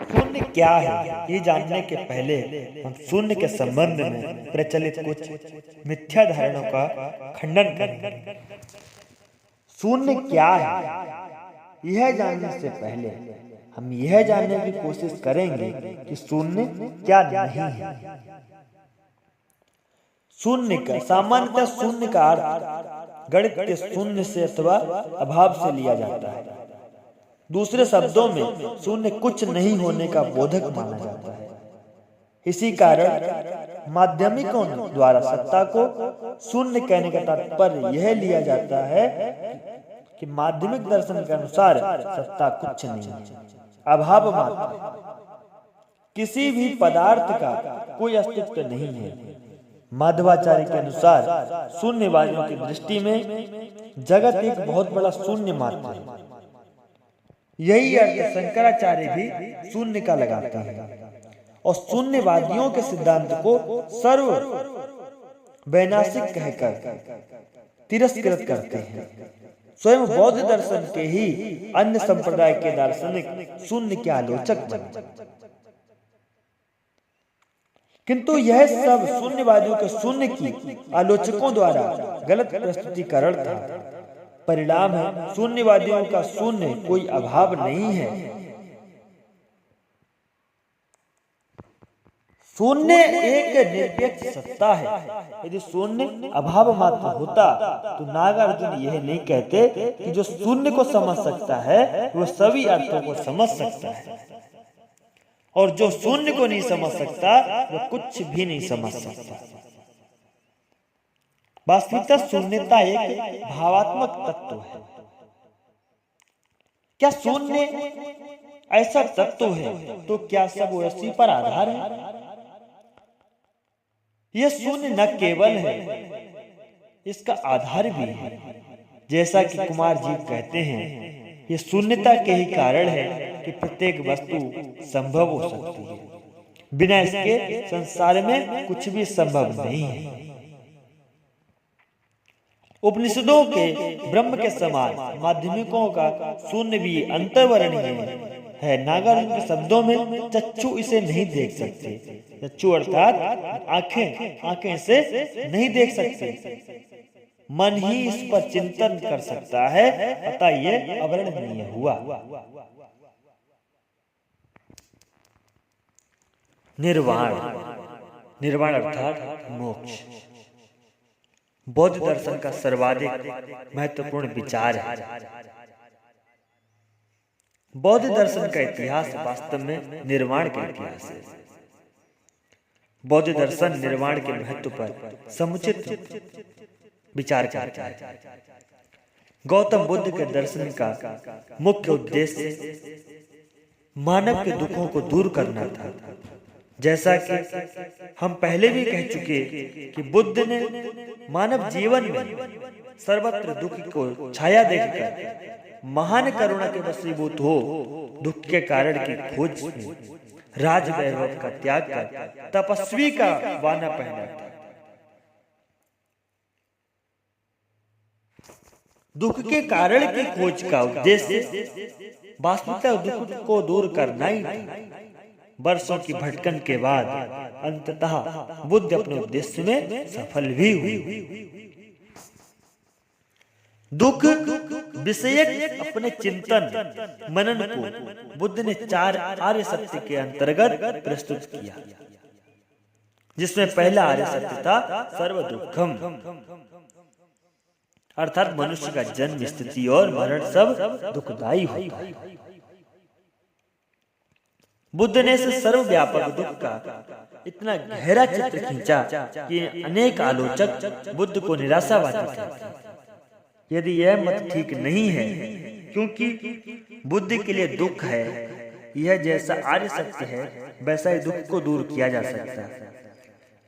शून्य क्या है, ये जानने के पहले हम शून्य के संबंध में प्रचलित कुछ मिथ्या धारणाओं का खंडन करेंगे। शून्य क्या है, यह जानने से पहले हम यह जानने की कोशिश करेंगे कि शून्य क्या नहीं है। शून्य का सामान्यतः शून्य का अर्थ गणित के शून्य से अथवा अभाव से लिया जाता है। दूसरे शब्दों में शून्य कुछ नहीं होने का बोधक माना जाता है। इसी कारण माध्यमिकों द्वारा सत्ता को शून्य कहने का तात्पर्य यह लिया जाता है कि माध्यमिक दर्शन के अनुसार सत्ता कुछ नहीं है, अभाव मात्र, किसी भी पदार्थ का कोई अस्तित्व नहीं है। माधवाचार्य के अनुसार शून्यवादियों की दृष्टि में जगत एक बहुत बड़ा शून्य मात्र है। यही अर्थ शंकराचार्य भी शून्य का लगाते हैं और शून्यवादियों के सिद्धांत को सर्व वैनाशिक कहकर तिरस्कृत करते हैं। स्वयं बौद्ध दर्शन के ही अन्य संप्रदाय के दार्शनिक शून्य के आलोचक बने, किंतु यह सब शून्यवादियों के शून्य की आलोचकों द्वारा गलत प्रस्तुतिकरण था। परिणाम है शून्यवादियों का शून्य कोई अभाव नहीं है। शून्य एक निरपेक्ष सत्ता है। यदि शून्य अभाव मात्र होता तो नागार्जुन यह नहीं कहते कि जो शून्य को समझ सकता है वो सभी अर्थों को समझ सकता है, और जो शून्य को नहीं समझ सकता वो कुछ भी नहीं समझ सकता। वास्तविकता शून्यता एक भावात्मक तत्व है। क्या शून्य ऐसा तत्व है तो क्या सब उसी पर आधार है? यह शून्य न केवल है, इसका आधार भी है। जैसा कि कुमार जी कहते हैं, यह शून्यता के ही कारण है कि प्रत्येक वस्तु संभव हो सकती है। बिना इसके संसार में कुछ भी संभव नहीं है। उपनिषदों के ब्रह्म के समान माध्यमिकों का शून्य भी अंतर्वर्णीय है। नागार्जुन के शब्दों में चक्षु इसे नहीं देख सकते। चक्षु अर्थात आंखें इसे नहीं देख सकते। मन ही इस पर चिंतन कर सकता है, अतः ये अवर्णनीय हुआ। निर्वाण अर्थात मोक्ष बौद्ध दर्शन का सर्वाधिक महत्वपूर्ण विचार है। बौद्ध दर्शन का इतिहास वास्तव में निर्वाण का इतिहास है। बौद्ध दर्शन निर्वाण के महत्व पर समुचित विचार करता है। गौतम बुद्ध के दर्शन का मुख्य उद्देश्य मानव के दुखों को दूर करना था। जैसा कि हम पहले भी कह चुके कि बुद्ध ने मानव जीवन में सर्वत्र दुख को छाया देखकर महान करुणा के वशीभूत हो दुख के कारण की खोज में राज वैभव का त्याग कर तपस्वी का वाना पहना था। दुख के कारण की खोज का उद्देश्य वास्तविकता दुख को दूर करना ही था। वर्षों की भटकन के बाद अंततः बुद्ध अपने उद्देश्य में सफल भी हुए। दुख विषयक अपने चिंतन मनन को बुद्ध ने 4 आर्य सत्य के अंतर्गत प्रस्तुत किया, जिसमें पहला आर्य सत्य था सर्व दुखम, अर्थात मनुष्य का जन्म, स्थिति और मरण सब दुखदायी होता है। बुद्ध ने इस सर्वव्यापक दुख का इतना गहरा चित्र खींचा कि अनेक आलोचक बुद्ध को निराशावादी थे। यदि यह मत ठीक नहीं है, क्योंकि बुद्ध के लिए दुख है, यह जैसा आर्य सत्य है वैसा ही दुख को दूर किया जा सकता है।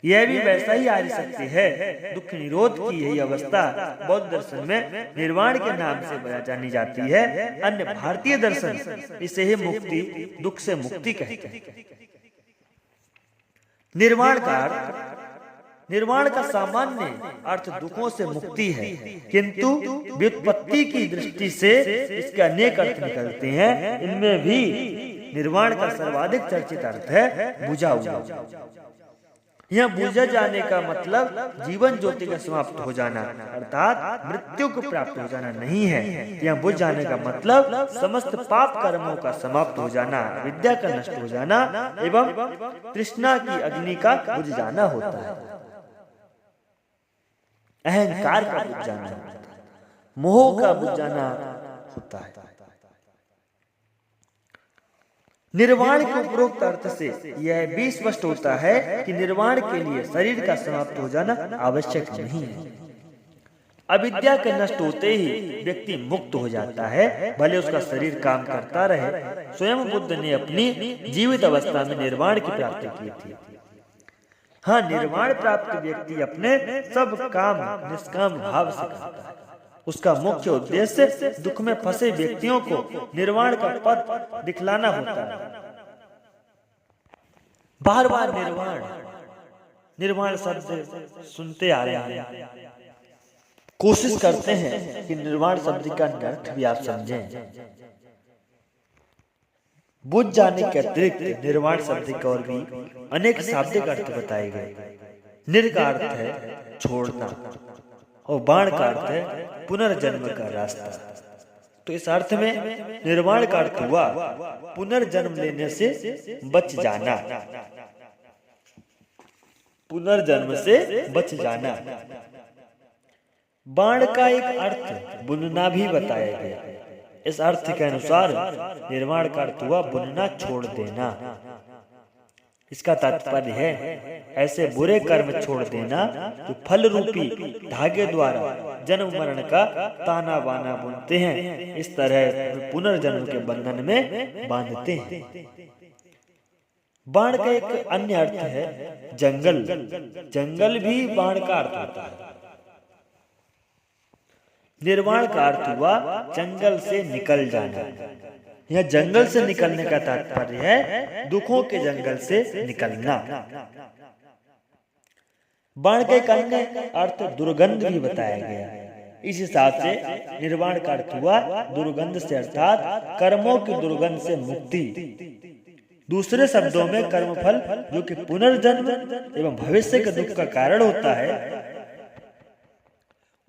यह भी वैसा ही आर्य सत्य है। दुख निरोध की यही अवस्था बौद्ध दर्शन में निर्वाण के नाम से जानी जाती है। अन्य भारतीय दर्शन इसे ही मुक्ति, दुख से मुक्ति कहते हैं। निर्वाण का सामान्य अर्थ दुखों से मुक्ति है, किंतु व्युत्पत्ति की दृष्टि से इसके अनेक अर्थ निकलते हैं। इनमें भी निर्वाण का सर्वाधिक चर्चित अर्थ है बुझा हुआ। यह बुझा जाने का मतलब जीवन ज्योति का समाप्त हो जाना, अर्थात मृत्यु को प्राप्त हो जाना नहीं है। यह बुझ जाने का मतलब समस्त पाप कर्मों का समाप्त हो जाना, विद्या का नष्ट हो जाना एवं तृष्णा की अग्नि का बुझ जाना होता है। अहंकार का बुझ जाना होता है, मोह का बुझ जाना होता है। निर्वाण के उपरोक्त अर्थ से यह भी स्पष्ट होता है कि निर्वाण के लिए शरीर का समाप्त हो जाना आवश्यक नहीं है। अविद्या के नष्ट होते ही व्यक्ति मुक्त हो जाता है, भले उसका शरीर काम करता रहे। स्वयं बुद्ध ने अपनी जीवित अवस्था में निर्वाण की प्राप्ति की थी। हाँ, निर्वाण प्राप्त व्यक्ति अपने सब काम निष्काम भाव से करता है। उसका मुख्य उद्देश्य दुख में फंसे व्यक्तियों को निर्वाण का पथ दिखलाना होता है। बार बार निर्वाण शब्द सुनते आ रहे हैं, कोशिश करते हैं कि निर्वाण शब्द का अर्थ भी आप समझें। बुझ जाने के अतिरिक्त निर्वाण शब्द के और भी अनेक शाब्दिक अर्थ बताए गए। निर का अर्थ है छोड़ना और बाण का अर्थ है पुनर्जन्म का रास्ता। तो इस अर्थ में निर्वाण का अर्थ हुआ पुनर्जन्म लेने से बच जाना, पुनर्जन्म से बच जाना। बाण का एक अर्थ बुनना भी बताया गया। इस अर्थ के अनुसार निर्वाण का अर्थ हुआ बुनना, छोड़ देना। इसका तात्पर्य है ऐसे बुरे कर्म छोड़ देना जो फल रूपी धागे द्वारा जन्म मरण का ताना बाना बुनते हैं। इस तरह पुनर्जन्म के बंधन में बांधते हैं। बाण का एक अन्य अर्थ है जंगल। जंगल भी बाण का अर्थ होता है। निर्वाण का अर्थ हुआ जंगल से निकल जाना। यह जंगल से निकलने का तात्पर्य है दुखों के जंगल से निकलना। बाण के एक अन्य अर्थ दुर्गंध भी बताया गया है। इस हिसाब से निर्वाण का अर्थ हुआ दुर्गंध से, अर्थात कर्मों की दुर्गंध से मुक्ति। दूसरे शब्दों में कर्मफल जो कि पुनर्जन्म एवं भविष्य के दुख का कारण होता है,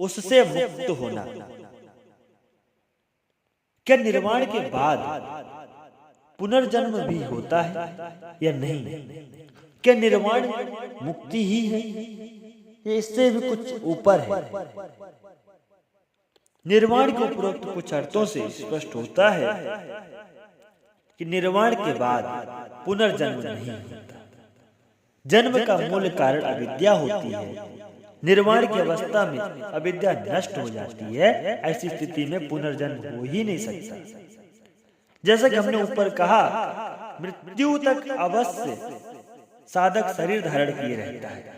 उससे मुक्त होना। क्या निर्वाण के बाद पुनर्जन्म भी होता है या नहीं? क्या निर्वाण मुक्ति ही है या इससे भी कुछ ऊपर है? निर्वाण के उपरोक्त कुछ अर्थों से स्पष्ट होता है कि निर्वाण के बाद पुनर्जन्म नहीं होता। जन्म का मूल कारण अविद्या होती है। निर्वाण की अवस्था में अविद्या नष्ट हो जाती है। ऐसी स्थिति में पुनर्जन्म हो ही नहीं सकता। जैसा कि हमने ऊपर कहा, मृत्यु तक अवश्य साधक शरीर धारण किए रहता है।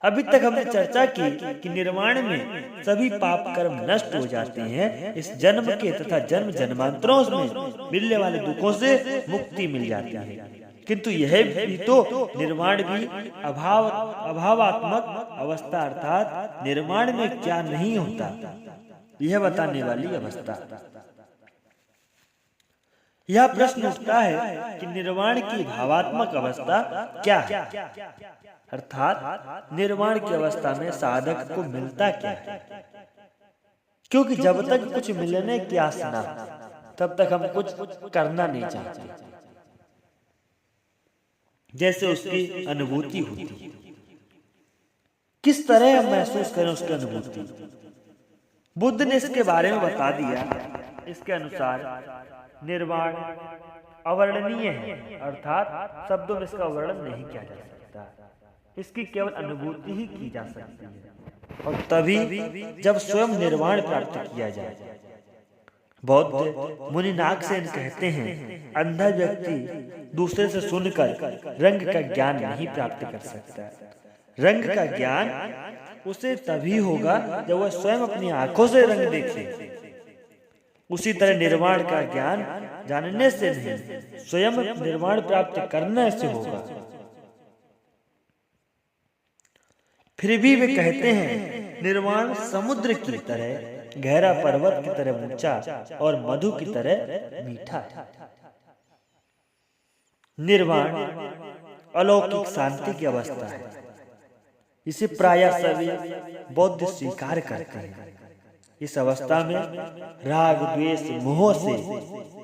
अभी तक हमने चर्चा की कि निर्वाण में सभी पाप कर्म नष्ट हो जाते हैं। इस जन्म के तथा जन्म जन्मांतरों में मिलने वाले दुखों से मुक्ति मिल जाती है। किंतु यह भी तो निर्वाण भी अभावात्मक अवस्था अर्थात निर्वाण में क्या नहीं होता, यह बताने वाली अवस्था। यह प्रश्न उठता है कि निर्वाण की भावात्मक अवस्था क्या है, अर्थात निर्वाण की अवस्था में साधक को मिलता क्या है। क्योंकि जब तक कुछ मिलने की आस ना तब तक हम कुछ करना नहीं चाहते, जैसे उसकी अनुभूति होती। किस तरह हम महसूस करें उसकी अनुभूति, बुद्ध ने इसके बारे में बता दिया। इसके अनुसार निर्वाण अवर्णनीय है, अर्थात शब्दों में इसका वर्णन नहीं किया जा सकता, इसकी केवल अनुभूति ही की जा सकती है, और तभी जब स्वयं निर्वाण प्राप्त किया जाए। बौद्ध मुनि नागसेन कहते हैं, अंधा व्यक्ति दूसरे से सुनकर रंग का ज्ञान नहीं प्राप्त कर सकता। रंग का ज्ञान उसे तभी होगा जब वह स्वयं अपनी आंखों से रंग देखे। उसी तरह निर्वाण का ज्ञान जानने से नहीं, स्वयं निर्वाण प्राप्त करने से होगा। फिर भी वे कहते हैं, निर्वाण समुद्र की तरह गहरा, पर्वत की तरह ऊंचा और मधु की तरह मीठा है। निर्वाण अलौकिक शांति की अवस्था है। इसे प्रायः सभी बौद्ध स्वीकार करते हैं। इस अवस्था में राग द्वेष मोह से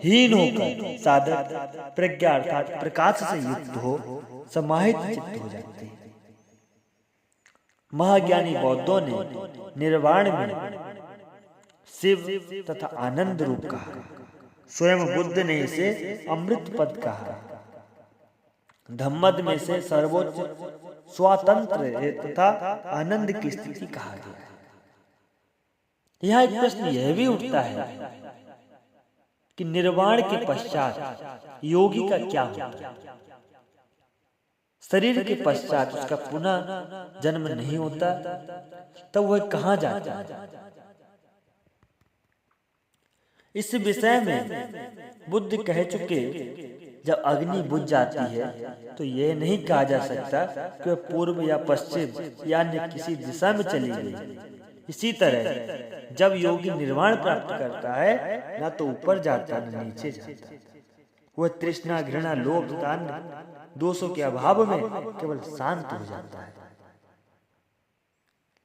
हीन होकर साधक प्रज्ञा अर्थात प्रकाश से युक्त हो समाहित चित्त हो जाते हैं। महाज्ञानी बौद्धों ने निर्वाण में शिव तथा आनंद रूप कहा। स्वयं बुद्ध ने इसे अमृत पद कहा। धम्मद में से सर्वोच्च स्वातंत्र तथा आनंद की स्थिति कहा गया। यहाँ एक प्रश्न यह भी उठता है कि निर्वाण के पश्चात योगी का क्या होता? शरीर के पश्चात उसका पुनः जन्म नहीं होता, तब वह कहाँ जाता है? इस विषय में बुद्ध कह चुके, जब अग्नि बुझ जाती है तो यह नहीं कहा जा सकता कि वह पूर्व या पश्चिम या अन्य किसी दिशा में चली गई। इसी तरह जब योगी निर्वाण प्राप्त करता है, ना तो ऊपर जाता न नीचे जाता, वह तृष्णा घृणा लोभ तान दोषों के अभाव में केवल शांत हो जाता है।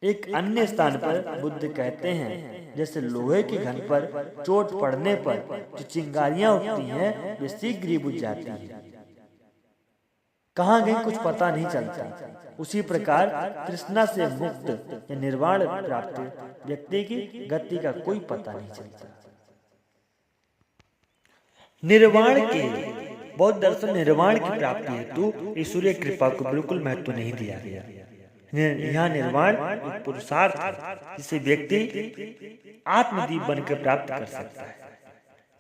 एक अन्य स्थान पर बुद्ध कहते हैं, जैसे लोहे के घन पर चोट पड़ने पर जो चिंगारियां उठती हैं, वे शीघ्र ही बुझ जाती हैं, कहाँ गई कुछ पता नहीं चलता। उसी प्रकार तृष्णा से मुक्त या निर्वाण प्राप्त व्यक्ति की गति का कोई पता नहीं चलता। निर्वाण के बौद्ध दर्शन निर्वाण की प्राप्ति हेतु ईश्वरीय कृपा को बिल्कुल महत्व नहीं दिया गया। यहाँ निर्वाण एक पुरुषार्थ है, जिसे व्यक्ति आत्मदीप बनकर प्राप्त कर सकता है।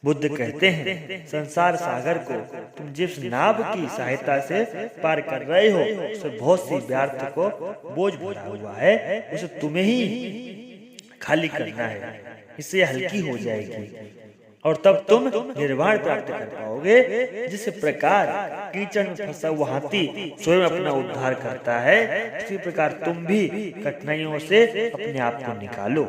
बुद्ध कहते हैं, संसार सागर को तुम जिस नाव की सहायता से पार कर रहे हो, उसे बहुत सी व्यर्थ को बोझ भरा हुआ है, उसे तुम्हें ही खाली करना है, इससे हल्की हो जाएगी और तब तुम निर्वाण प्राप्त कर पाओगे। जिस प्रकार कीचड़ में फंसा हुआ हाथी स्वयं अपना उद्धार करता है, उसी प्रकार तुम भी कठिनाइयों से अपने आप को निकालो।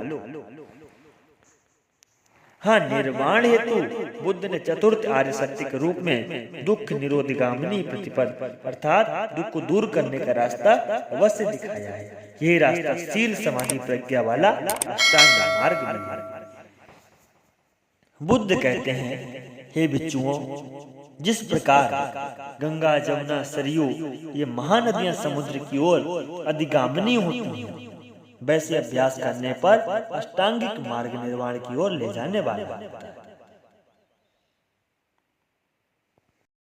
हाँ, निर्वाण हेतु बुद्ध ने चतुर्थ आर्य सत्य के रूप में दुख निरोधगामिनी प्रतिपद अर्थात दुख को दूर करने का रास्ता अवश्य दिखाया है। यही रास्ता शील समाधि प्रज्ञा वाला अष्टांग मार्ग है। बुद्ध कहते हैं, हे भिक्षुओं, जिस प्रकार गंगा जमुना सरयू ये महानदियां समुद्र की ओर अधिगामिनी होती हैं, वैसे अभ्यास करने पर अष्टांगिक मार्ग निर्वाण की ओर ले जाने वाला होता है।